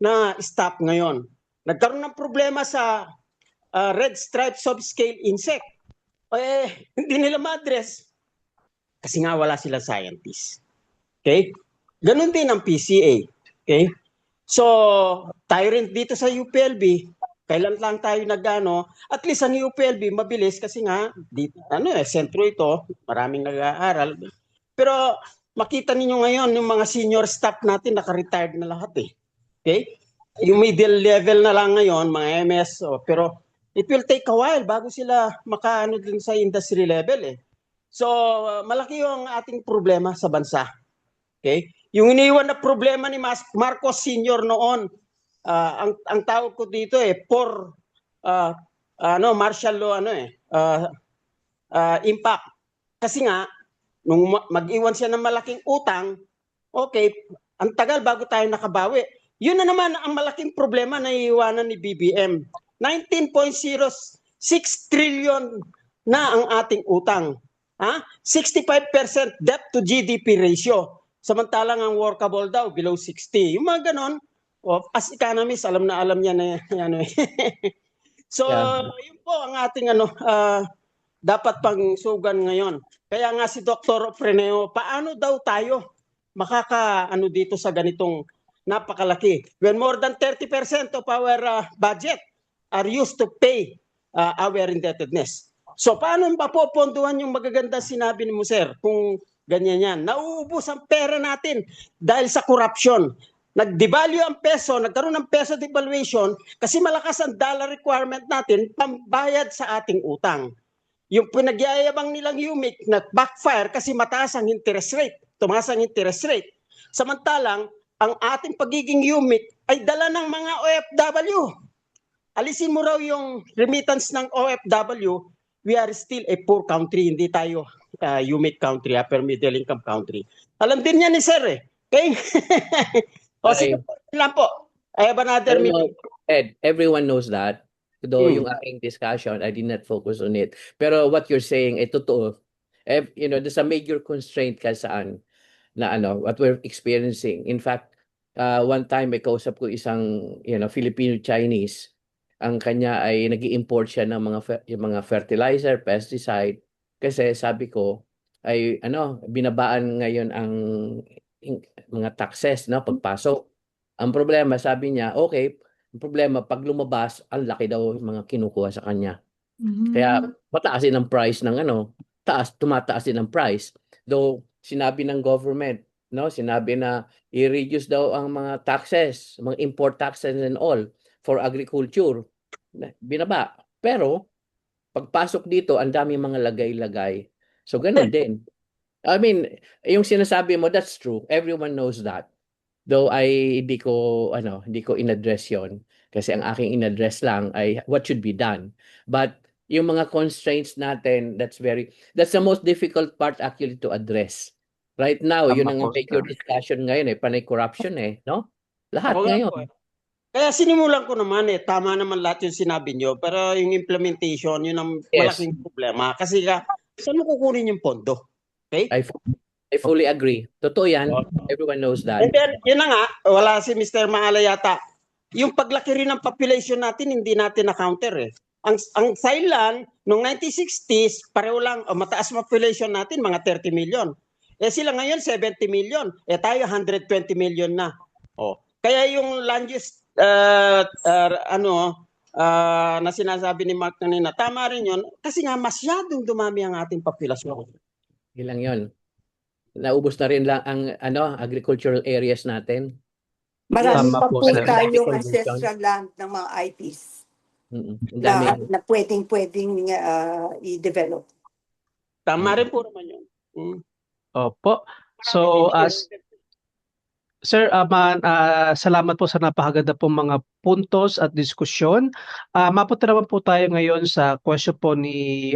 na staff ngayon. Nagkaroon ng problema sa red stripe subscale insect. Hindi nila ma-address kasi nga wala silang scientist. Okay? Ganun din ang PCA. Okay? So, tayo rin dito sa UPLB, kailan lang tayo at least ang UPLB mabilis kasi nga dito, sentro ito, maraming nag-aaral. Pero makita ninyo ngayon yung mga senior staff natin naka-retired na lahat eh. Okay? Yung middle level na lang ngayon, mga MS, pero it will take a while bago sila makaano din sa industry level eh. So, malaki yung ating problema sa bansa. Okay? Yung iniwan na problema ni Marcos Sr. noon, ang tawag ko dito for martial law impact. Kasi nga nung mag-iwan siya ng malaking utang, okay, ang tagal bago tayo nakabawi. Yun na naman ang malaking problema na iiwanan ni BBM. 19.06 trillion na ang ating utang. 65% debt to GDP ratio. Samantalang ang workable daw below 60. Yung mga ganon, as economists, alam na alam niya na yan. So, yun po ang ating dapat pang sugan ngayon. Kaya nga si Dr. Freneo, paano daw tayo dito sa ganitong napakalaki? When more than 30% of our budget are used to pay our indebtedness. So paano mapoponduhan yung magaganda sinabi ni mo, sir, kung ganyan yan? Nauubos ang pera natin dahil sa corruption. Nag-devalue ang peso, nagkaroon ng peso devaluation kasi malakas ang dollar requirement natin pambayad sa ating utang. Yung pinagyayabang nilang UMIC na backfire kasi mataas ang interest rate, tumaas ang interest rate. Samantalang, ang ating pagiging UMIC ay dala ng mga OFW. Alisin mo raw yung remittance ng OFW, we are still a poor country, hindi tayo UMIC country, upper middle income country. Alam din niya ni Sir eh. Okay? Sige po, lang po. I have another meeting. Ed, everyone knows that. Though yung aking discussion, I did not focus on it. Pero what you're saying, totoo. There's a major constraint saan na what we're experiencing. In fact, one time may kausap ko isang Filipino-Chinese. Ang kanya ay nag-i-import siya ng mga fertilizer, pesticide. Kasi sabi ko, ay binabaan ngayon ang mga taxes pagpasok. Ang problema, sabi niya, okay, ang problema, pag lumabas, ang laki daw yung mga kinukuha sa kanya. Kaya mataas din ang price ng tumataas din ang price. Though sinabi ng government, sinabi na i-reduce daw ang mga taxes, mga import taxes and all for agriculture. Binaba. Pero Pagpasok dito, ang dami mga lagay-lagay. So, ganun din. I mean, yung sinasabi mo, that's true. Everyone knows that. Though hindi ko inaddress yon kasi ang aking inaddress lang ay what should be done. But yung mga constraints natin, that's the most difficult part actually to address. Right now, yun Tama ang po, major sir. discussion ngayon panay corruption no? Lahat Oo nga ngayon. po eh. Kaya sinimulan ko naman tama naman lahat yung sinabi nyo, pero yung implementation, yun ang Yes, malaking problema. Kasi saan mo kukunin yung pondo? Okay? I fully agree. Totoo yan. Everyone knows that. And then, yun na nga, wala si Mr. Maala yata. Yung paglaki rin ng population natin, hindi natin na-counter eh. Ang Thailand, noong 1960s, pareho lang, mataas population natin, mga 30 million. Sila ngayon, 70 million. Tayo, 120 million na. Kaya yung land use, na sinasabi ni Mark kanina, tama rin yun, kasi nga masyadong dumami ang ating populasyon. Ilang yon. Naubos na rin lang ang agricultural areas natin. Marami Tama pa po, po sir. tayong Conversion. ancestral land ng mga IPs Ang dami. na pwedeng i-develop. Tama rin po naman yun. Opo. So, Sir, salamat po sa napakaganda pong mga puntos at diskusyon. Mapunta naman po tayo ngayon sa question po ni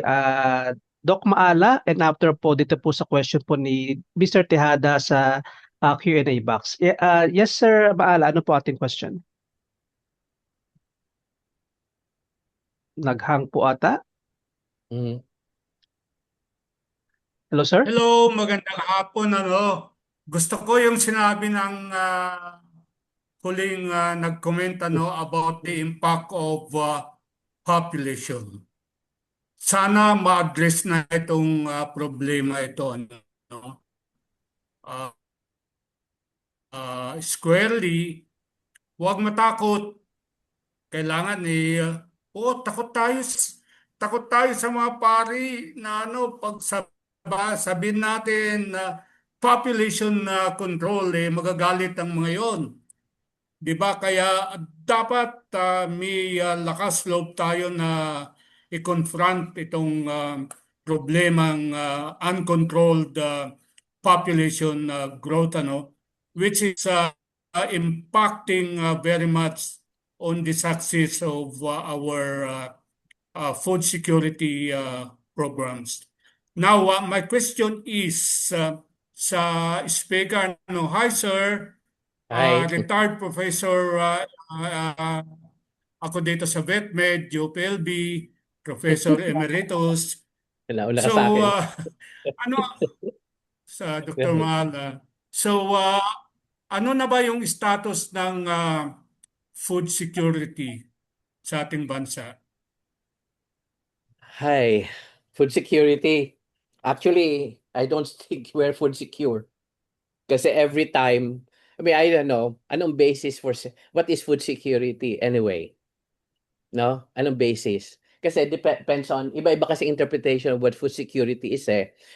Doc Maala, and after po dito po sa question po ni Mr. Tejada sa Q&A box. Yes, Sir Maala, ano po ating question? Naghang po ata. Mhm. Hello, sir? Hello, magandang hapon. Gusto ko yung sinabi ng huling nag-comment about the impact of population. Sana ma-address na itong problema ito. Squarely, huwag matakot. Kailangan takot tayo sa mga pari na pag sabihin natin na population control, magagalit ang mga yon. Di ba? Kaya dapat may lakas loob tayo na i-confront itong problemang uncontrolled population growth, which is impacting very much on the success of our food security programs. Now, my question is sa speaker, hi sir, Hi. retired professor ako dito sa VetMed, UPLB, Professor Emeritus. Nauna ka So, sa akin. Sa Dr. Mahal, ano na ba yung status ng food security sa ating bansa? Hi. Food security. Actually, I don't think we're food secure. Kasi every time, I don't know, anong basis what is food security anyway? No? Anong basis? Kasi depends on, iba-iba kasi interpretation of what food security is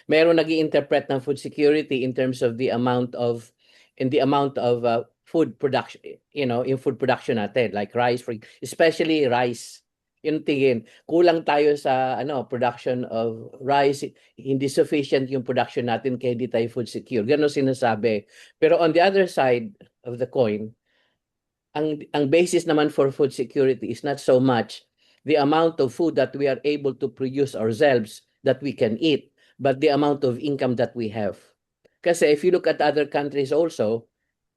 Meron nag-i-interpret ng food security in terms of the amount of food production, yung food production natin, like rice, especially rice. Yung tingin, kulang tayo sa production of rice, hindi sufficient yung production natin kaya hindi tayo food secure. Ganon sinasabi. Pero on the other side of the coin, ang basis naman for food security is not so much the amount of food that we are able to produce ourselves that we can eat, but the amount of income that we have. Kasi if you look at other countries also,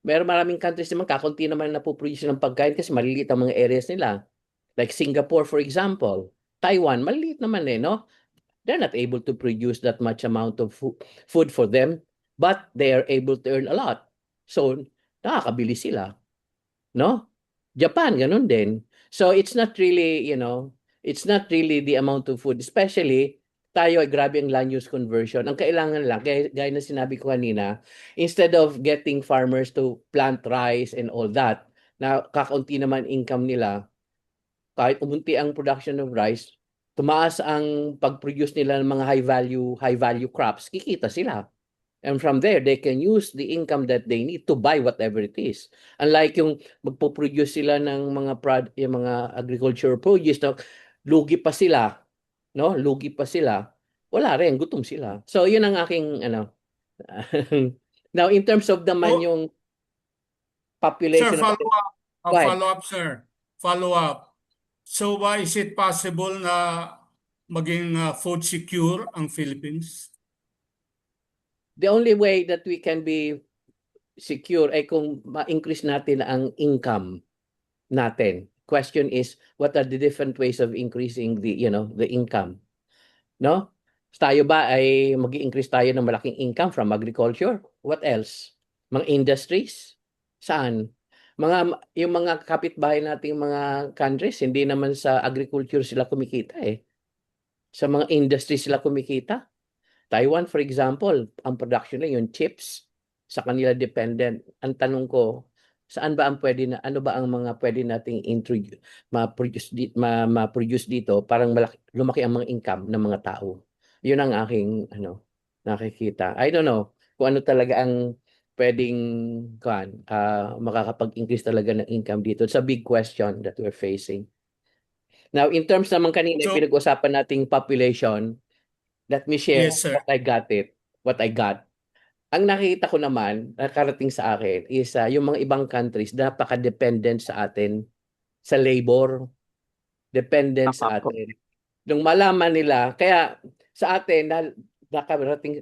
maraming countries naman kakunti naman napoproduce ng pagkain kasi maliliit ang mga areas nila. Like Singapore, for example. Taiwan, maliliit naman no? They're not able to produce that much amount of food for them, but they are able to earn a lot. So, nakakabili sila. No? Japan, ganun din. So, it's not really, it's not really the amount of food. Especially, tayo ay grabe ang land use conversion. Ang kailangan lang, gaya na sinabi ko kanina, instead of getting farmers to plant rice and all that, na kakaunti naman income nila, kahit umunti ang production of rice, tumaas ang pag-produce nila ng mga high value crops, kikita sila. And from there, they can use the income that they need to buy whatever it is. Unlike yung magpo-produce sila ng yung mga agricultural produce, lugi pa sila no? Lugi pa sila. Wala rin, gutom sila. So, yun ang aking, ano. Now, in terms of naman So, yung sir, population of... follow up. Go ahead. Follow up, sir. Follow up. So, is it possible na maging food secure ang Philippines? The only way that we can be secure ay kung ma-increase natin ang income natin. Question is, what are the different ways of increasing the, the income? No? Tayo ba ay mag-increase tayo ng malaking income from agriculture? What else? Mga industries? Saan? Yung mga kapitbahay nating mga countries, hindi naman sa agriculture sila kumikita eh. Sa mga industries sila kumikita. Taiwan, for example, ang production nila yung chips, sa kanila dependent. Ang tanong ko, saan ba ang ano ba ang mga pwede nating ma-produce dito parang lumaki ang mga income ng mga tao. Yun ang aking nakikita. I don't know kung ano talaga ang pwedeng makakapag-increase talaga ng income dito. It's a big question that we're facing. Now, in terms naman kanina, So, pinag-usapan nating population, let me share yes, sir. what I got. Ang nakita ko naman, nakarating sa akin, is yung mga ibang countries, napaka-dependent sa atin sa labor. Dependent sa Tama po. atin. Nung malaman nila, kaya sa atin,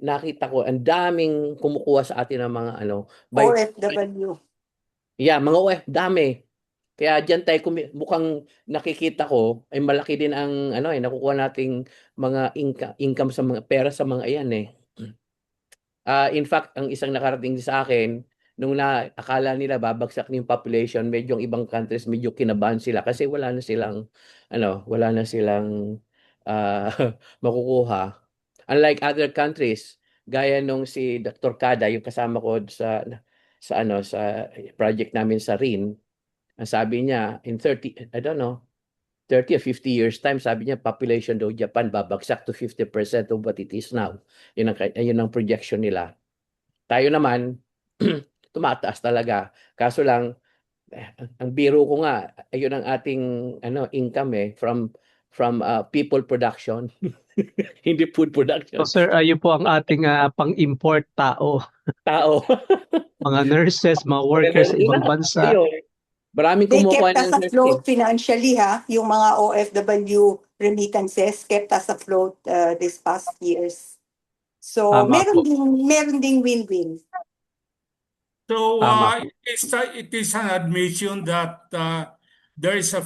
nakita ko, ang daming kumukuha sa atin ng mga OFW. mga OF, dami. Kaya diyan tayo mukhang nakikita ko ay malaki din ang nakukuha nating mga income sa mga pera sa mga iyan eh. In fact, ang isang nakarating sa akin nung akala nila babagsak na yung population, medyo yung ibang countries medyo kinabahan sila kasi wala na silang makukuha. Unlike other countries, gaya nung si Dr. Kada, yung kasama ko sa project namin sa RIN, ang sabi niya, in 30 or 50 years time, sabi niya, population daw Japan babagsak to 50% of what it is now. Yun ang projection nila. Tayo naman, tumataas talaga. Kaso lang, ang biro ko nga, ayun ang ating income from people production, hindi food production. So sir, ayun po ang ating pang-import tao. Tao. Mga nurses, mga workers sa ibang bansa. Ayun. Maraming They kumukuha kept us ng afloat nursing. financially, ha? Yung mga OFW remittances kept us afloat this past years. So, Tama po. meron ding win-win. So, Tama po. it is an admission that there is a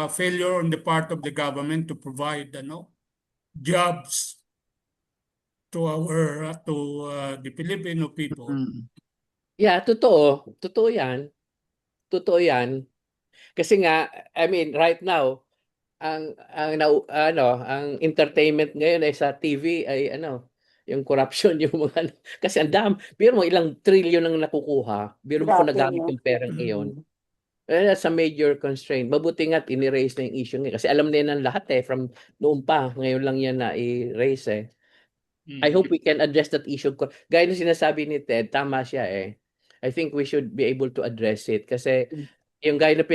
failure on the part of the government to provide jobs to the Filipino people. Yeah, totoo. Totoo yan. Totoo yan. Kasi nga, I mean, right now, ang entertainment ngayon ay sa TV ay yung corruption, yung mga kasi ang dami, biro mo ilang trilyon ang nakukuha, biro mo kung Grabe, nagamit no? yung perang iyon. That's a major constraint. Mabuti nga in-erase na yung issue ngayon kasi alam na yan ng lahat from noon pa, ngayon lang yan na i-erase eh. I hope we can address that issue. Gaya ng sinasabi ni Ted, tama siya eh. I think we should be able to address it kasi yung gaya na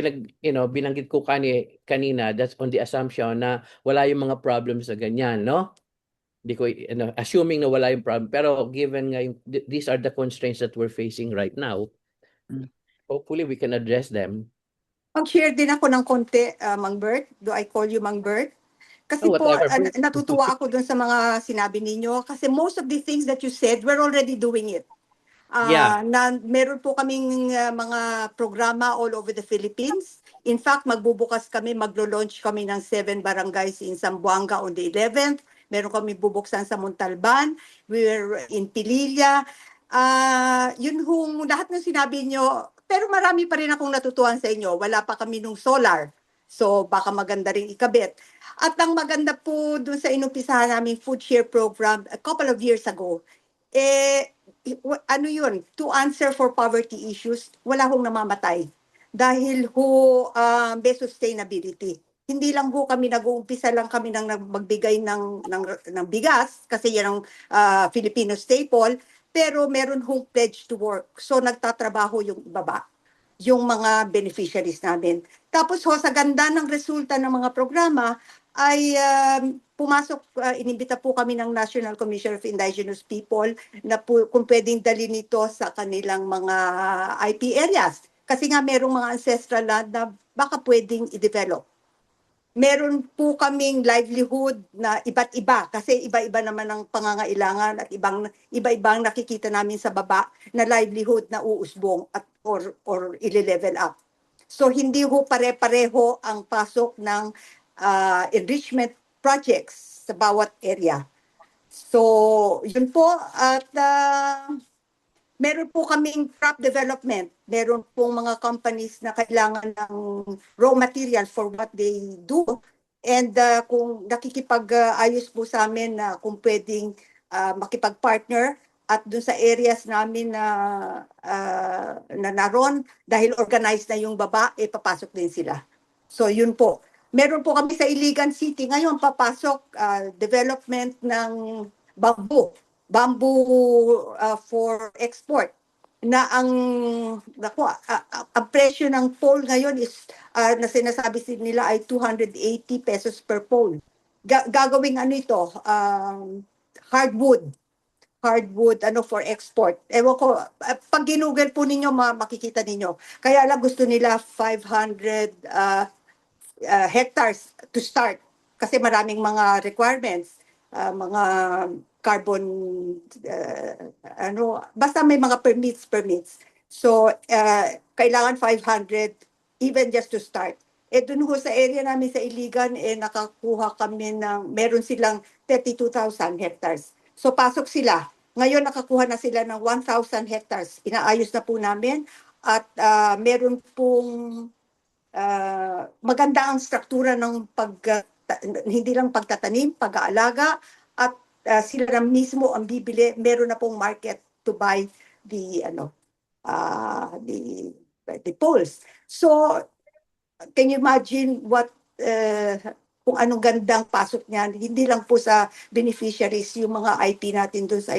binanggit ko kanina, that's on the assumption na wala yung mga problems na ganyan, no? Hindi ko assuming na wala yung problem, pero given nga these are the constraints that we're facing right now, hopefully we can address them. Mag-share din ako ng konti, Mang Bert. Do I call you Mang Bert? Kasi po, Whatever. natutuwa ako dun sa mga sinabi ninyo kasi most of the things that you said, we're already doing it. Yeah. Meron po kaming mga programa all over the Philippines. In fact, magbubukas kami, maglo-launch kami ng 7 barangays in Zamboanga on the 11th. Meron kami bubuksan sa Montalban. We're in Pililla. Yun hong lahat ng sinabi nyo. Pero marami pa rin akong natutuhan sa inyo. Wala pa kami nung solar. So baka maganda rin ikabit. At ang maganda po dun sa inumpisahan naming food share program a couple of years ago, ano yun, to answer for poverty issues, wala hong namamatay. Dahil may sustainability. Hindi lang ho kami nag-uumpisa lang kami ng magbigay ng bigas, kasi yan ang Filipino staple, pero meron hong pledge to work. So nagtatrabaho yung ibaba, yung mga beneficiaries namin. Tapos ho, sa ganda ng resulta ng mga programa, ay pumasok, inimbita po kami ng National Commission of Indigenous People na po, kung pwedeng dalhin nito sa kanilang mga IP areas. Kasi nga merong mga ancestral land na baka pwedeng i-develop. Meron po kaming livelihood na iba't iba kasi iba-iba naman ang pangangailangan at iba-ibang nakikita namin sa baba na livelihood na uusbong at or ile-level up. So hindi ho pare-pareho ang pasok ng enrichment projects sa bawat area. So yun po at meron po kaming crop development. Meron pong mga companies na kailangan ng raw material for what they do. And kung nakikipag-ayos po sa amin na kung pwedeng makipag-partner at dun sa areas namin na naroon, dahil organized na yung baba, papasok din sila. So yun po. Meron po kami sa Iligan City ngayon papasok development ng bamboo for export na ang ang presyo ng pole ngayon is na sinasabi nila ay 280 pesos per pole. Gagawing ano ito, hardwood for export. Ewan ko, pag ginugol po ninyo, makikita ninyo. Kaya lang gusto nila 500 hectares to start kasi maraming mga requirements, mga carbon basta may mga permits. So kailangan 500 even just to start. Dun ho sa area namin sa Iligan nakakuha kami ng meron silang 32,000 hectares. So pasok sila. Ngayon nakakuha na sila ng 1,000 hectares. Inaayos na po namin at meron pong maganda ang struktura ng hindi lang pagtatanim, pag-aalaga at sila na mismo ang bibili, meron na pong market to buy the poles. So can you imagine what kung anong gandang pasok niyan, hindi lang po sa beneficiaries yung mga IP natin doon sa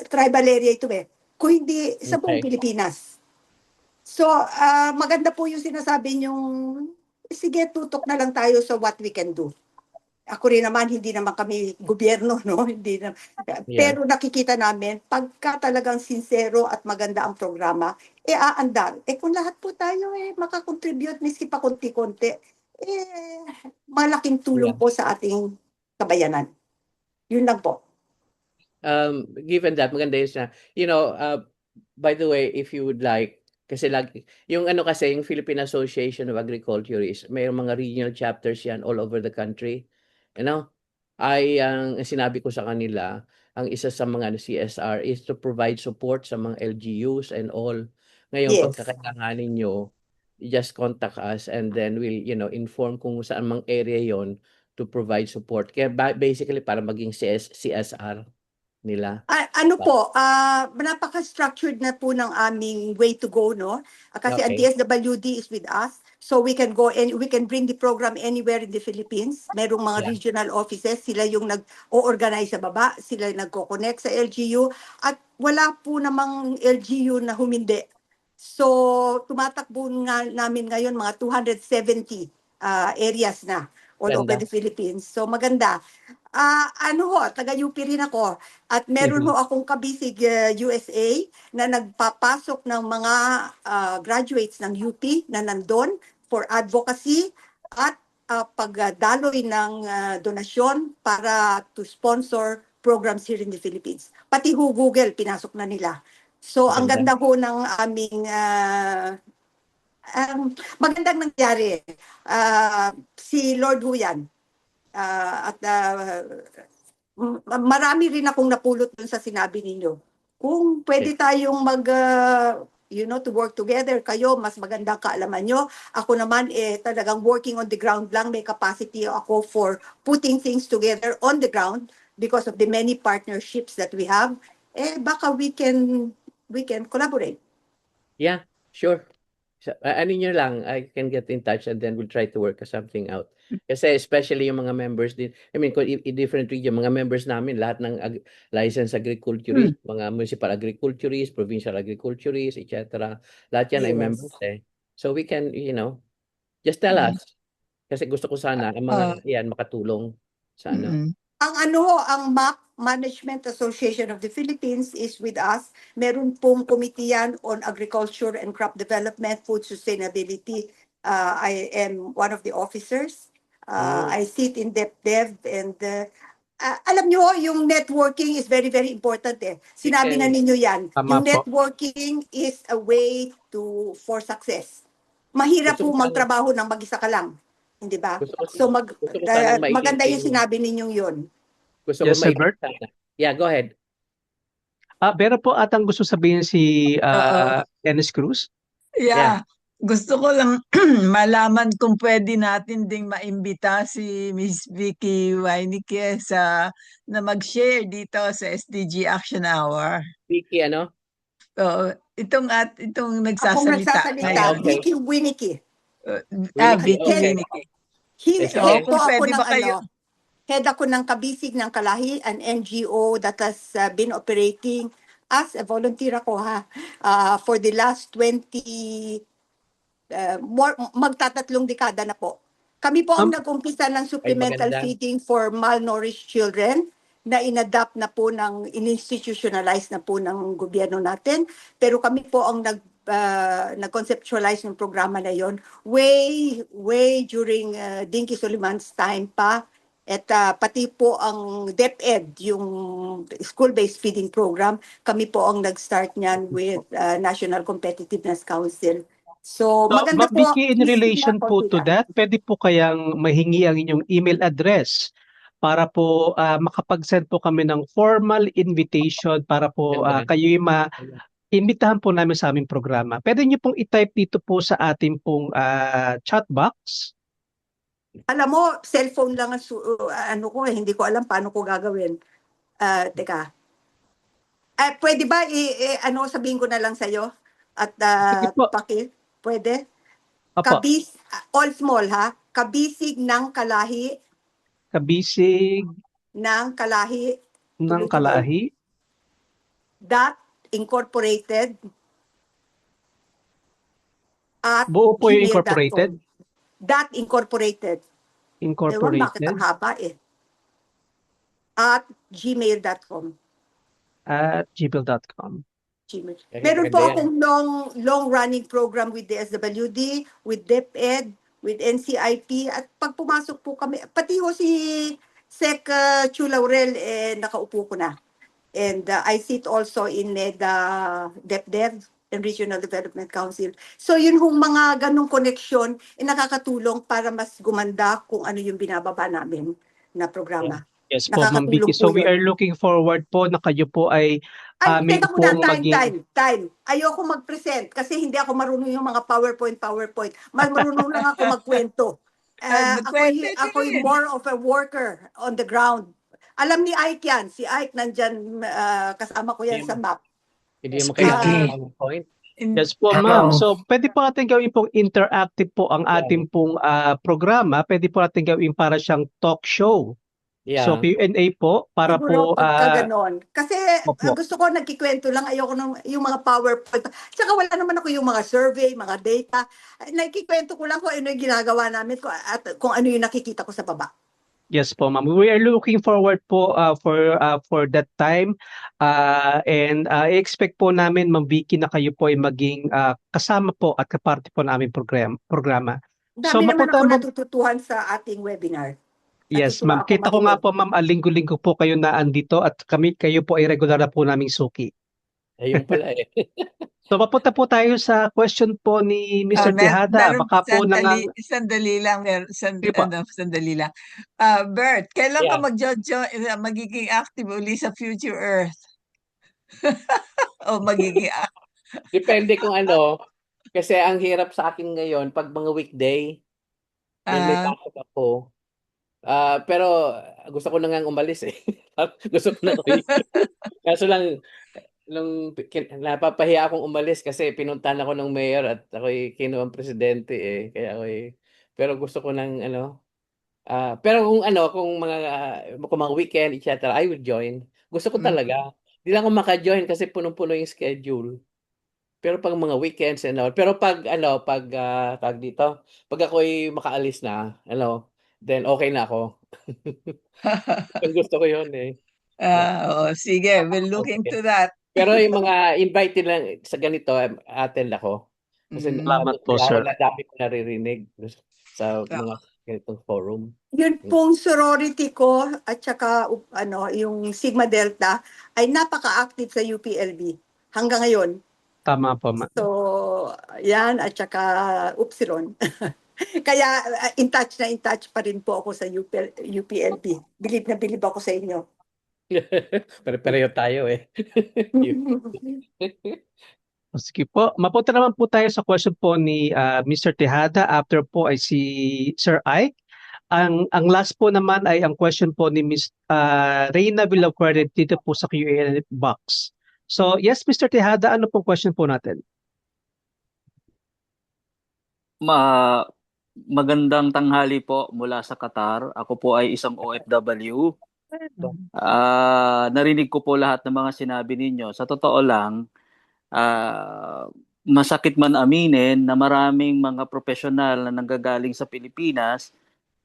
tribal area ito kung hindi sa buong Pilipinas. So maganda po yung sinasabi niyong sige, tutok na lang tayo sa what we can do. Ako rin naman, hindi naman kami gobyerno, no? Hindi na, pero nakikita namin, pagka talagang sincero at maganda ang programa, aandar. Kung lahat po tayo makakontribute, miski pa konti-konti, malaking tulong po sa ating kabayanan. Yun lang po. Given that, maganda yun by the way, if you would like, kasi yung Philippine Association of Agriculturists, may mga regional chapters yan all over the country. Ang sinabi ko sa kanila, ang isa sa mga CSR is to provide support sa mga LGUs and all. Ngayon, Yes. pagkakailanganin nyo, just contact us and then we'll, inform kung saan mang area yon to provide support. Kaya basically, para maging CSR nila. Napaka-structured na po ng aming way to go, no? Kasi ang Okay. DSWD is with us, so we can go and we can bring the program anywhere in the Philippines. Merong mga Yeah. regional offices, sila yung nag-o-organize sa baba, sila yung nagko-connect sa LGU, at wala po namang LGU na humindi. So, tumatakbo nga namin ngayon mga 270 areas na all over the Philippines. So, maganda. Taga-UP rin ako. At meron ho akong kabisig USA na nagpapasok ng mga graduates ng UP na nandun for advocacy at pagdaloy ng donasyon para to sponsor programs here in the Philippines. Pati ho Google, pinasok na nila. So, ang ganda ho ng aming magandang nangyari. Si Lord ho yan. Marami rin akong napulot dun sa sinabi ninyo. Kung pwede tayong to work together, kayo, mas magandang kaalaman nyo. Ako naman, talagang working on the ground lang. May capacity ako for putting things together on the ground because of the many partnerships that we have. Baka we can collaborate. Yeah, sure. So, ano nyo lang, I can get in touch and then we'll try to work something out. Kasi especially yung mga members din, kung in different region, mga members namin, lahat ng licensed agriculturists, mga municipal agriculturists, provincial agriculturists, etc. Lahat yan ay Yes. members So we can, just tell us. Kasi gusto ko sana ang mga Ah, yan makatulong sa ano. mm. Ang MAP, Management Association of the Philippines, is with us. Meron pong committee yan on agriculture and crop development, food sustainability. I am one of the officers. I sit in DepDev and alam nyo, yung networking is very, very important eh. Sinabi na Chicken. ninyo yan. Tama Yung po. networking is a way for success. Mahirap Gusto po ko sana, magtrabaho ng mag-isa ka lang. Hindi ba? gusto ko, So gusto ko sanang maganda yung ma-campaign. sinabi ninyong yun. Gusto ko Yes, Sir ma-campaign Bert. sana. Yeah, go ahead. Meron po atang gusto sabihin si Oo. Dennis Cruz. Yeah. Gusto ko lang malaman kung pwede natin ding maimbita si Miss Vicky Wainike na mag-share dito sa SDG Action Hour. Vicky, ano? So, itong Akong nagsasalita Ay, nagsasalita, ngayon. okay. Vicky Winnicky. Winnicky, Vicky okay. Winike. Head So, po kung ako pwede ng ba kayo, head ako ng Kabisig ng Kalahi, an NGO that has been operating as a volunteer ako for the last 20, magtatatlong dekada na po. Kami po ang Um, nag-umpisa ng Ay, supplemental maganda. feeding for malnourished children na inadapt na po in-institutionalize na po ng gobyerno natin. Pero kami po ang nag-conceptualize ng programa na yon way during Dinky Soliman's time pa. At pati po ang DepEd, yung school-based feeding program, kami po ang nag-start niyan with National Competitiveness Council. So, maganda Ma'am po, Vicky, in please relation po to that, pwede po kayang mahingi ang inyong email address para po makapag-send po kami ng formal invitation para po Ganda. kayo'y imbitahan po namin sa aming programa. Pwede niyo pong i-type dito po sa ating pong chat box. Alam mo, cellphone lang ang ano ko hindi ko alam paano ko gagawin. Teka. Pwede ba sabihin ko na lang sa'yo? At Sige po. pwede? Opo, All small ha? Kabisig ng Kalahi, Kabisig ng Kalahi, ng tuloy-tuloy, Kalahi, .incorporated at buo po yung gmail.com. incorporated. .incorporated. Ewan bakit ang Incorporated haba eh. At gmail.com. at gmail.com. Gmail. Kaya Meron maganda po yan. akong long-running program with the SWD, with DepEd, with NCIP, at pag pumasok po kami, pati ho si Sec Chu Laurel, nakaupo ko na. And I sit also in NEDA, DepDev, and Regional Development Council. So yun hong mga ganong koneksyon, nakakatulong para mas gumanda kung ano yung binababa namin na programa. Yes po, Ma'am Nakakatulong Vicky. So po we yun. are looking forward po na kayo po ay Ay, aming teka muna, pong maging... time. Ayoko mag-present kasi hindi ako marunong yung mga PowerPoint. Mas marunong lang ako magkwento. magkwento Ako'y din. more of a worker on the ground. Alam ni Ike yan. Si Ike nandyan, kasama ko yan sa map. Hindi mo Okay. kailangan ng point. Yes po, ma'am. So pwede po natin gawin pong interactive po ang ating pong programa. Pwede po natin gawin para siyang talk show. So Yeah. Q&A po para Siguro po... pagka ganon. Kasi Opo. gusto ko nagkikwento lang, ayoko nung yung mga PowerPoint. Tsaka wala naman ako yung mga survey, mga data. Nagkikwento ko lang kung ano yung ginagawa namin at kung ano yung nakikita ko sa baba. Yes po, ma'am. We are looking forward po for that time. And i-expect po namin, Ma'am Vicky, na kayo po ay maging kasama po at kaparte po ng aming programa. So, Dami naman mapunta ako mo... natututuhan sa ating webinar. Yes, Natutuwa ma'am. ako Kita ko nga makinig. po, ma'am, linggo-linggo po kayo na andito at kayo po ay regular na po naming suki. Ayun pala eh. So, papunta po tayo sa question po ni Mr. Tejada. Baka po sandali lang. Sige po. Sandali lang. Bert, kailan ka Yeah. magiging active uli sa Future Earth? O magiging Depende kung ano. Kasi ang hirap sa akin ngayon, pag mga weekday, may pasok ako. Pero gusto ko na nga umalis eh. Gusto ko na Kaso lang, napapahiya akong umalis kasi pinuntahan ako ng mayor at ako'y kinuwang presidente eh. Kaya pero gusto ko ng pero kung mga weekend, etc., I will join. Gusto ko talaga. Hindi lang ako maka-join kasi punong-puno yung schedule. Pero pag mga weekends and all. Pero pag tawag dito, pag ako'y makaalis na, then okay na ako. Yung gusto ko yun eh. Na, Oo, sige, we'll look okay. into that. Pero yung mga invite lang sa ganito, attend ako. Kasi Mm. Salamat po, sir. dami ko naririnig sa mga ganitong forum. Yun pong sorority ko at saka yung Sigma Delta ay napaka-active sa UPLB hanggang ngayon. Tama po, ma'am. So, yan at saka Upsilon. Kaya in touch pa rin po ako sa UPLB. Bilib na bilib ako sa inyo. Pareho tayo eh. Sige po. Mapunta naman po tayo sa question po ni Mr. Tejada. After po ay si Sir Ike. Ang last po naman ay ang question po ni Ms. Reyna Villacuerde dito po sa Q&A box. So, yes, Mr. Tejada, ano pong question po natin? Magandang tanghali po mula sa Qatar. Ako po ay isang OFW. Narinig ko po lahat ng mga sinabi ninyo. Sa totoo lang, masakit man aminin na maraming mga profesional na nanggagaling sa Pilipinas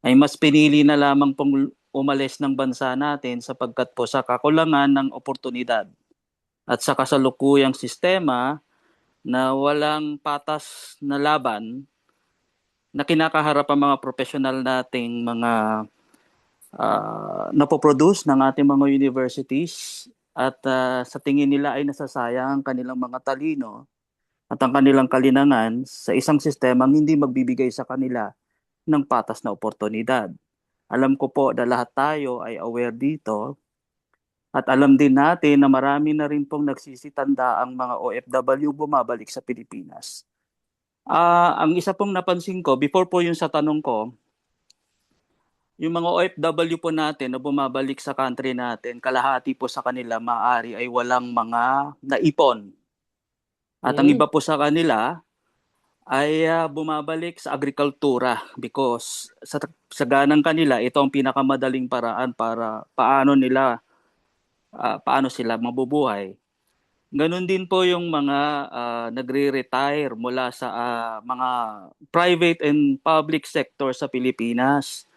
ay mas pinili na lamang pong umalis ng bansa natin sapagkat po sa kakulangan ng oportunidad at sa kasalukuyang sistema na walang patas na laban na kinakaharap ang mga profesional nating mga napoproduce ng ating mga universities at sa tingin nila ay nasasayang ang kanilang mga talino at ang kanilang kalinangan sa isang sistemang hindi magbibigay sa kanila ng patas na oportunidad. Alam ko po na lahat tayo ay aware dito at alam din natin na marami na rin pong nagsisitanda ang mga OFW bumabalik sa Pilipinas. Ang isa pong napansin ko, before po yung sa tanong ko, yung mga OFW po natin na bumabalik sa country natin, kalahati po sa kanila maaari ay walang mga naipon. At ang iba po sa kanila ay bumabalik sa agrikultura because sa ganang kanila, ito ang pinakamadaling paraan para paano sila mabubuhay. Ganon din po yung mga nagre-retire mula sa mga private and public sector sa Pilipinas.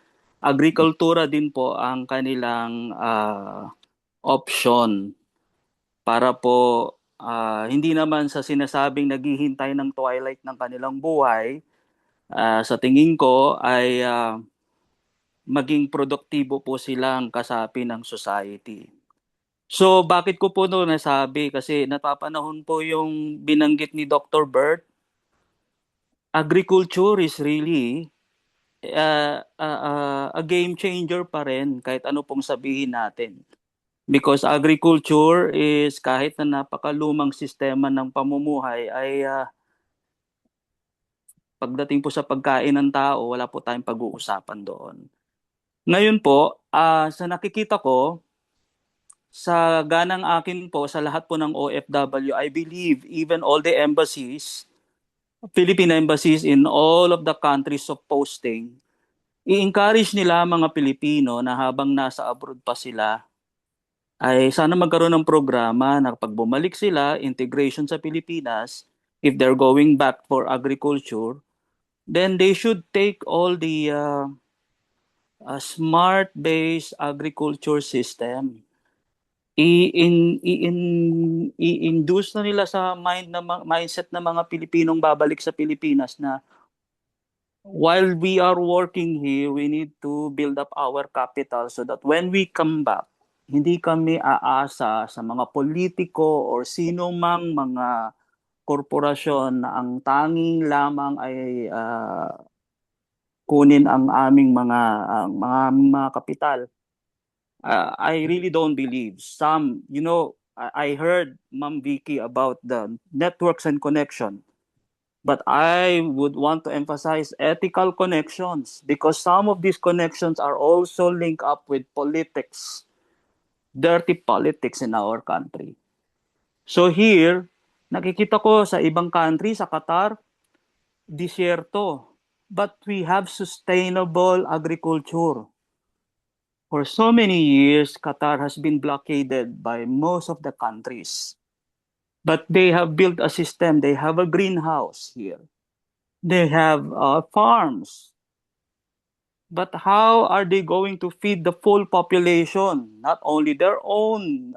Agrikultura din po ang kanilang option para po hindi naman sa sinasabing naghihintay ng twilight ng kanilang buhay, sa tingin ko ay maging produktibo po silang kasapi ng society. So bakit ko po nasabi? Kasi napapanahon po yung binanggit ni Dr. Bert, agriculture is really a game changer pa rin kahit ano pong sabihin natin. Because agriculture is kahit na napakalumang sistema ng pamumuhay ay pagdating po sa pagkain ng tao, wala po tayong pag-uusapan doon. Ngayon po, sa nakikita ko, sa ganang akin po, sa lahat po ng OFW, I believe even all the embassies, Philippine embassies in all of the countries of posting, i-encourage nila mga Pilipino na habang nasa abroad pa sila, ay sana magkaroon ng programa na pag bumalik sila, integration sa Pilipinas, if they're going back for agriculture, then they should take all the smart-based agriculture system. I-induce na nila sa mindset ng mga Pilipinong babalik sa Pilipinas na while we are working here, we need to build up our capital so that when we come back, hindi kami aasa sa mga politiko or sino mang mga korporasyon na ang tanging lamang ay kunin ang aming mga kapital. I really don't believe. I heard Ma'am Vicky about the networks and connection. But I would want to emphasize ethical connections because some of these connections are also linked up with politics, dirty politics in our country. So here, nakikita ko sa ibang country, sa Qatar, disyerto. But we have sustainable agriculture. For so many years, Qatar has been blockaded by most of the countries. But they have built a system. They have a greenhouse here. They have farms. But how are they going to feed the full population? Not only their own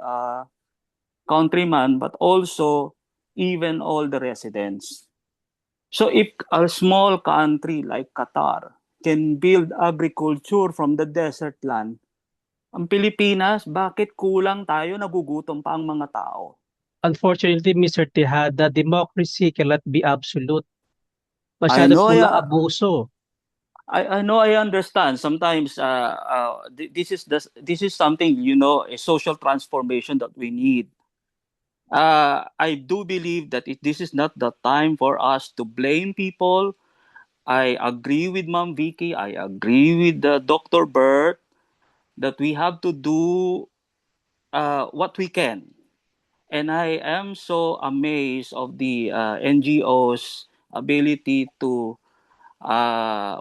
countrymen, but also even all the residents. So if a small country like Qatar can build agriculture from the desert land, ang Pilipinas, bakit kulang tayo, nagugutom pa ang mga tao? Unfortunately, Mr. Tejada, democracy cannot be absolute. I Masyado know, po na yeah, abuso. I know, I understand. Sometimes this is something, a social transformation that we need. I do believe that this is not the time for us to blame people. I agree with Ma'am Vicky. I agree with Dr. Bert that we have to do what we can. And I am so amazed of the NGOs' ability to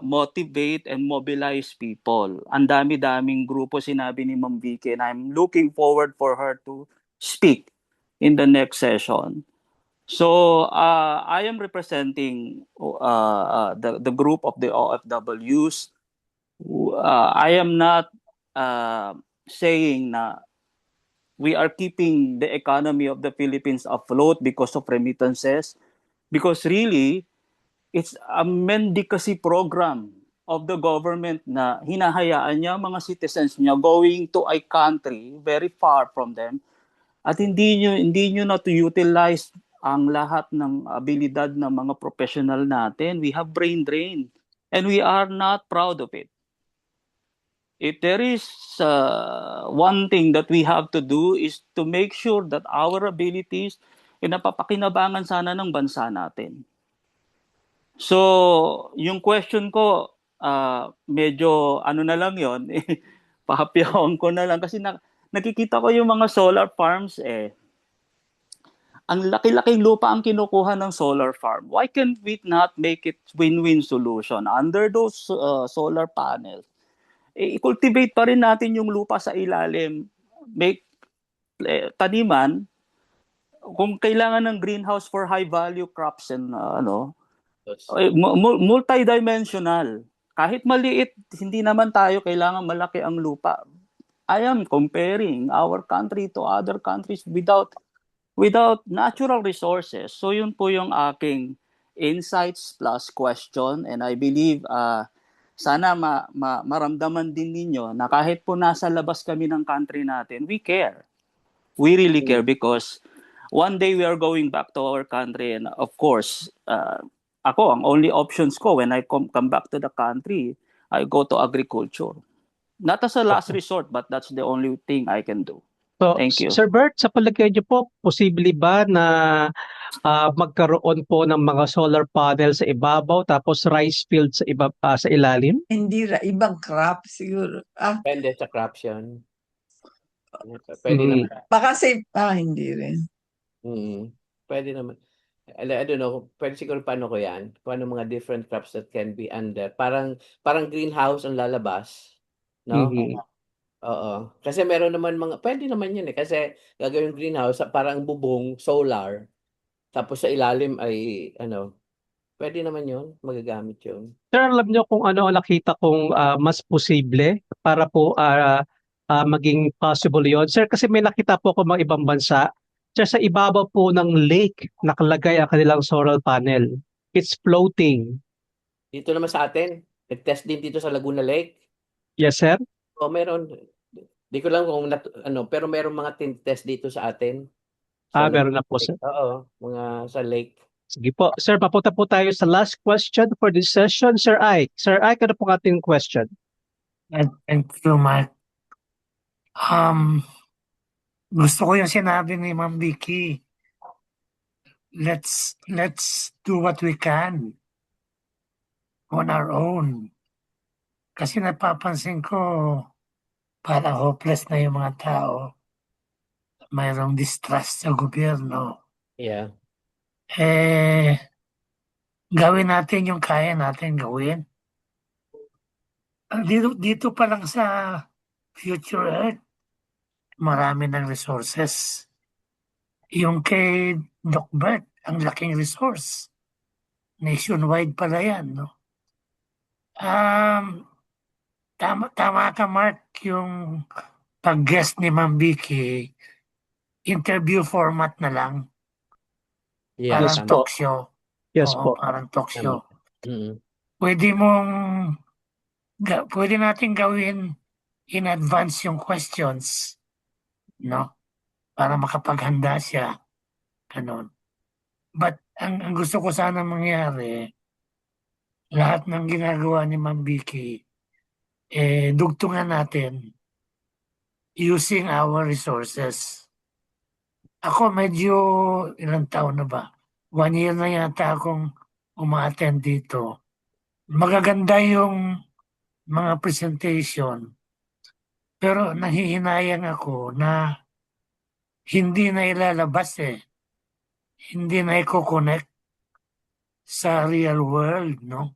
motivate and mobilize people. Ang dami-daming grupo sinabi ni Ma'am Vicky, and I'm looking forward for her to speak in the next session. So I am representing the group of the OFWs. I am not saying na we are keeping the economy of the Philippines afloat because of remittances, because really it's a mendicacy program of the government na hinahayaan niya mga citizens niya going to a country very far from them at hindi niyo na to utilize ang lahat ng abilidad ng mga professional natin. We have brain drain and we are not proud of it. If there is one thing that we have to do is to make sure that our abilities ay napapakinabangan sana ng bansa natin. So, yung question ko, medyo ano na lang yon, pahapyawan ko na lang kasi nakikita ko yung mga solar farms ang laki-laking lupa ang kinukuha ng solar farm. Why can't we not make it win-win solution under those solar panels? I-cultivate pa rin natin yung lupa sa ilalim, make taniman, kung kailangan ng greenhouse for high value crops and multidimensional. Kahit maliit, hindi naman tayo kailangan malaki ang lupa. I am comparing our country to other countries without natural resources. So yun po yung aking insights plus question, and I believe sana maramdaman din ninyo na kahit po nasa labas kami ng country natin, we care. We really care because one day we are going back to our country, and of course, ako, ang only options ko when I come back to the country, I go to agriculture. Not as a last resort, but that's the only thing I can do. So, Thank you. Sir Bert, sa palagay niyo po, posible ba na magkaroon po ng mga solar panel sa ibabaw tapos rice field sa ilalim? Hindi ibang crop siguro. Depende sa crops yan. Pwede naman. Baka safe, hindi rin. Pwede naman. I don't know, pwede siguro paano ko yan? Kung ano mga different crops that can be under. Parang greenhouse ang lalabas. No? Oo. Kasi meron naman pwede naman yun kasi gagawin greenhouse, parang bubong, solar. Tapos sa ilalim ay, pwede naman yun, magagamit yun. Sir, alam niyo kung ano ang nakita kong mas posible para po maging possible yon? Sir, kasi may nakita po ako mga ibang bansa. Sir, sa ibabaw po ng lake, nakalagay ang kanilang solar panel. It's floating. Dito naman sa atin, nag-test din dito sa Laguna Lake. Yes, sir? O meron. Di ko lang kung pero meron mga test dito sa atin. Meron na po, sir. Oo, mga sa lake. Sige po. Sir, papunta po tayo sa last question for this session. Sir Ike. Sir Ike, ano po ating question? Thank you, Mark. Gusto ko yung sinabi ni Ma'am Vicky. Let's do what we can on our own. Kasi napapansin ko para hopeless na yung mga tao. Mayroong distrust sa gobyerno. Yeah. Gawin natin yung kaya natin gawin. Dito pa lang sa Future Earth, marami ng resources. Yung kay Doc Bert, ang laking resource. Nationwide pala yan, no? Tama ka, Mark, yung pag-guest ni Ma'am Vicky, interview format na lang. Yeah, Yes Parang tama. po. talk show. Yes Oo, po. parang talk Tama. show. Mm. Pwede natin gawin in advance yung questions, no? Para makapaghanda siya. Ganun. But ang gusto ko sana mangyari, lahat ng ginagawa ni Ma'am Vicky, dugtungan natin using our resources. Ako medyo ilang taon na ba? 1 year na yata akong uma-attend dito. Magaganda yung mga presentation, pero nahihinayang ako na hindi na ilalabas Hindi na i-connect sa real world, no?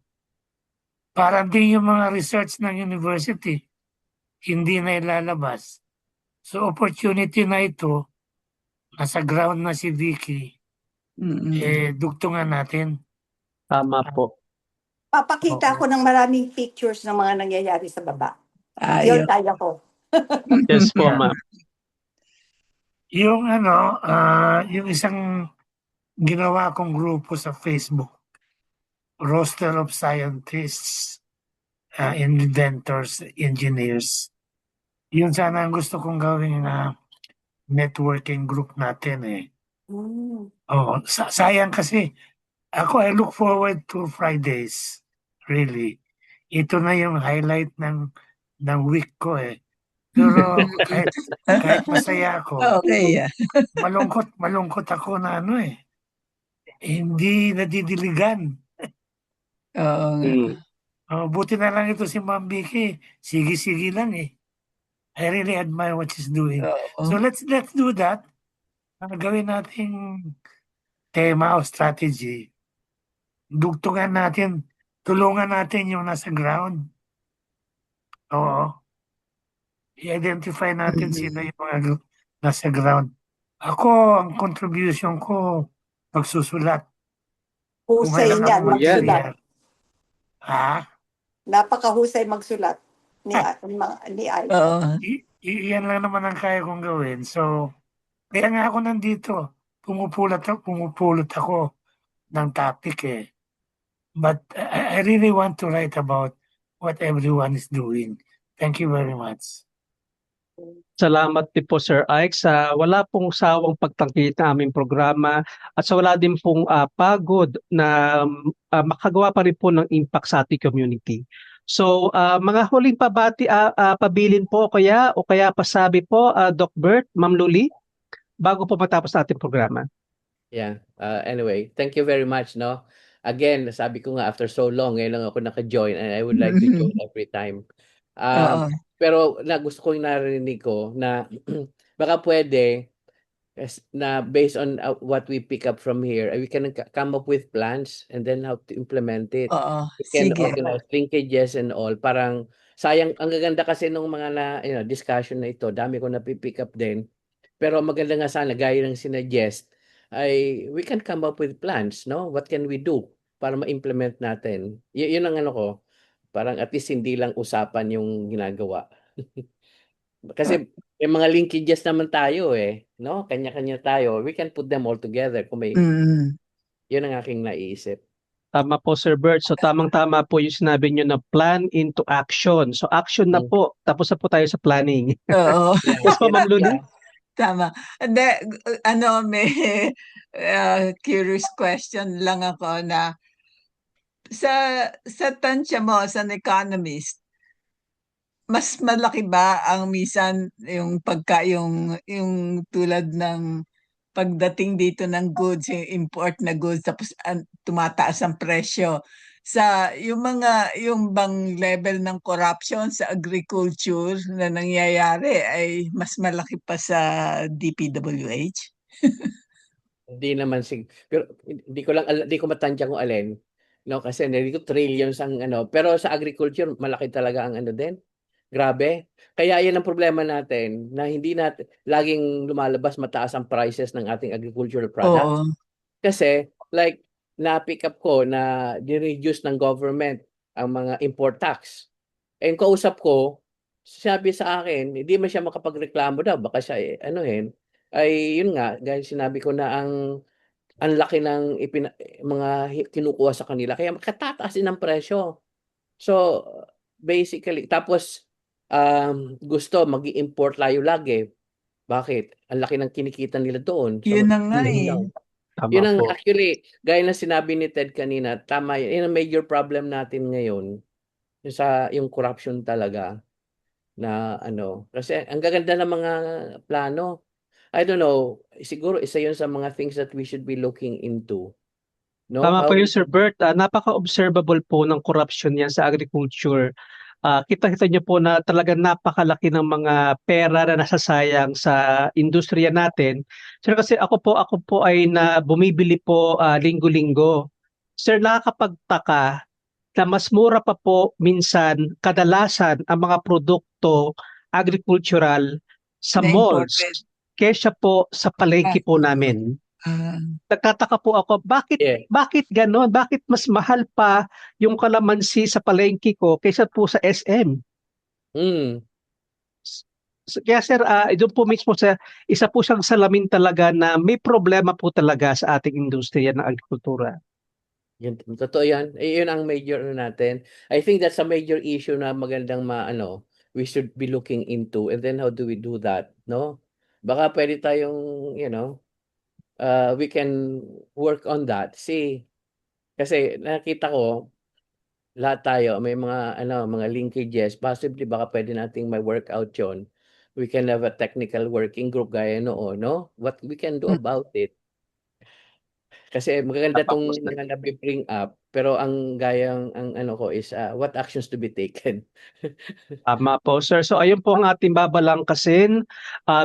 Parang din yung mga research ng university, hindi na ilalabas. So opportunity na ito, nasa ground na si Vicky, dugtungan natin. Tama po. Papakita Oo. ko ng maraming pictures ng mga nangyayari sa baba. Ayun. Yun kaya ko. Yes po, Yeah. ma'am. Yung yung isang ginawa kong grupo sa Facebook, roster of scientists, inventors, engineers. Yun sana ang gusto kong gawing networking group natin Mm. Oh, sayang kasi I look forward to Fridays. Really. Ito na yung highlight ng week ko Pero kahit masaya ako, Okay. malungkot ako na hindi nadidiligan. Oo nga. Buti na lang ito si Ma'am Vicky. Sige-sige lang I really admire what she's doing. Oo. So let's do that. Gawin nating tema o strategy. Dugtungan natin, tulungan natin yung nasa ground. Oo. I-identify natin sino yung mga nasa ground. Ako, ang contribution ko, pagsusulat. Kung Husay kailan ako niyan, magsulat. mag-share. Napakahusay magsulat ni Ay. Oo. Iyan lang naman ang kaya kong gawin. So, kaya nga ako nandito. Pumupulot ako ng topic But I really want to write about what everyone is doing. Thank you very much. Salamat din po Sir Ike sa wala pong sawang pagtangkit ng aming programa at sa wala din pong pagod na makagawa pa rin po ng impact sa ating community. So mga huling pabilin po o kaya pasabi po Doc Bert, Ma'am Luli bago po matapos ating programa. Yeah. Anyway, thank you very much, no? Again, sabi ko nga after so long, ngayon lang ako naka-join and I would like to join every time. Oo. Pero gusto ko yung narinig ko na baka pwede na based on what we pick up from here, we can come up with plans and then how to implement it. Oo. We can Sige. organize linkages and all. Parang sayang, ang gaganda kasi nung mga discussion na ito, dami ko napipick up din. Pero maganda nga sana, gaya ng sinuggest, ay we can come up with plans, no? What can we do para ma-implement natin? Yun ang ko, parang at least hindi lang usapan yung ginagawa. Kasi may mga linkages naman tayo no? Kanya-kanya tayo. We can put them all together kung may yun ang aking naisip. Tama po Sir Bert. So tamang-tama po yung sinabi niyo na plan into action. So action na po. Tapos na po tayo sa planning. Oo. Yes po Ma'am Luli. Tama. Hindi, may curious question lang ako na sa tansya mo as an economist, mas malaki ba ang minsan yung yung tulad ng pagdating dito ng goods, yung import na goods tapos tumataas ang presyo sa yung bang level ng corruption sa agriculture na nangyayari ay mas malaki pa sa DPWH? Hindi naman pero hindi ko matansya kung alin, no? Kasi hindi ko trillions ang pero sa agriculture malaki talaga ang din. Grabe. Kaya yan ang problema natin na hindi natin laging lumalabas mataas ang prices ng ating agricultural products. Oo. Kasi like na-pick up ko na di-reduce ng government ang mga import tax. And kausap ko, sabi sa akin, hindi man siya makapagreklamo daw, baka siya ay yun nga, guys, sinabi ko na ang laki ng kinukuha sa kanila kaya makatataas din ang presyo. So basically, tapos gusto mag-i-import tayo lagi. Bakit? Ang laki ng kinikita nila doon. So, Yun na nga Mhm. eh. Tama yun ang po. actually, gaya ng sinabi ni Ted kanina, tama yun. Yun ang major problem natin ngayon. Yung corruption talaga na kasi ang gaganda ng mga plano. I don't know, siguro isa yun sa mga things that we should be looking into. No? Tama How po we yun, Sir Bert. Napaka-observable po ng corruption yan sa agriculture. Kita-kita niyo po na talagang napakalaki ng mga pera na nasasayang sa industriya natin. Sir, kasi ako po ay bumibili po linggo-linggo. Sir, nakakapagtaka na mas mura pa po minsan kadalasan ang mga produkto agricultural sa Na malls imported. kaysa po sa palengke po namin. Nagtataka po ako, Yeah. bakit ganon? Bakit mas mahal pa yung kalamansi sa palengke ko kaysa po sa SM? Mm. Kaya sir, doon po mismo sa isa po siyang salamin talaga na may problema po talaga sa ating industriya ng agrikultura. Yun, totoo yan. Yun ang major natin. I think that's a major issue na magandang we should be looking into. And then how do we do that? No? Baka pwede tayong, we can work on that. Kasi nakita ko, lahat tayo, may mga linkages. Possibly baka pwede nating may workout yon. We can have a technical working group gaya noon, no? What we can do about it. Kasi magaganda Tama po, tong sir. mga nabi-bring up, pero ang ko is what actions to be taken. Tama po, sir. So ayun po ang ating babalangkasin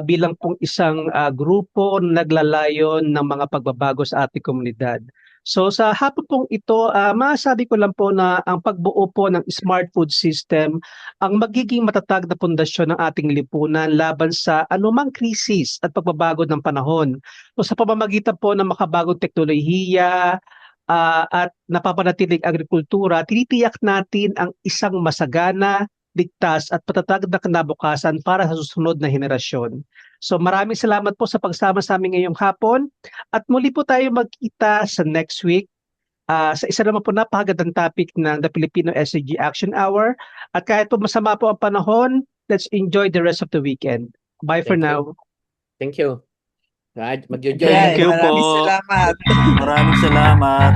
bilang pong isang grupo na naglalayon ng mga pagbabago sa ating komunidad. So sa hapon pong ito, masasabi ko lang po na ang pagbuo po ng smart food system ang magiging matatag na pundasyon ng ating lipunan laban sa anumang krisis at pagbabago ng panahon. So sa pamamagitan po ng makabagong teknolohiya, at napapanatiling agrikultura, tinitiyak natin ang isang masagana, ligtas at patatag na kinabukasan para sa susunod na henerasyon. So maraming salamat po sa pagsama sa amin ngayong hapon at muli po tayo magkita sa next week sa isa naman po napakagandang topic ng The Filipino SDG Action Hour. At kahit po masama po ang panahon, let's enjoy the rest of the weekend. Bye for Thank you. now. Thank you. Mag-join Thank Yan, you maraming po. salamat. Maraming salamat.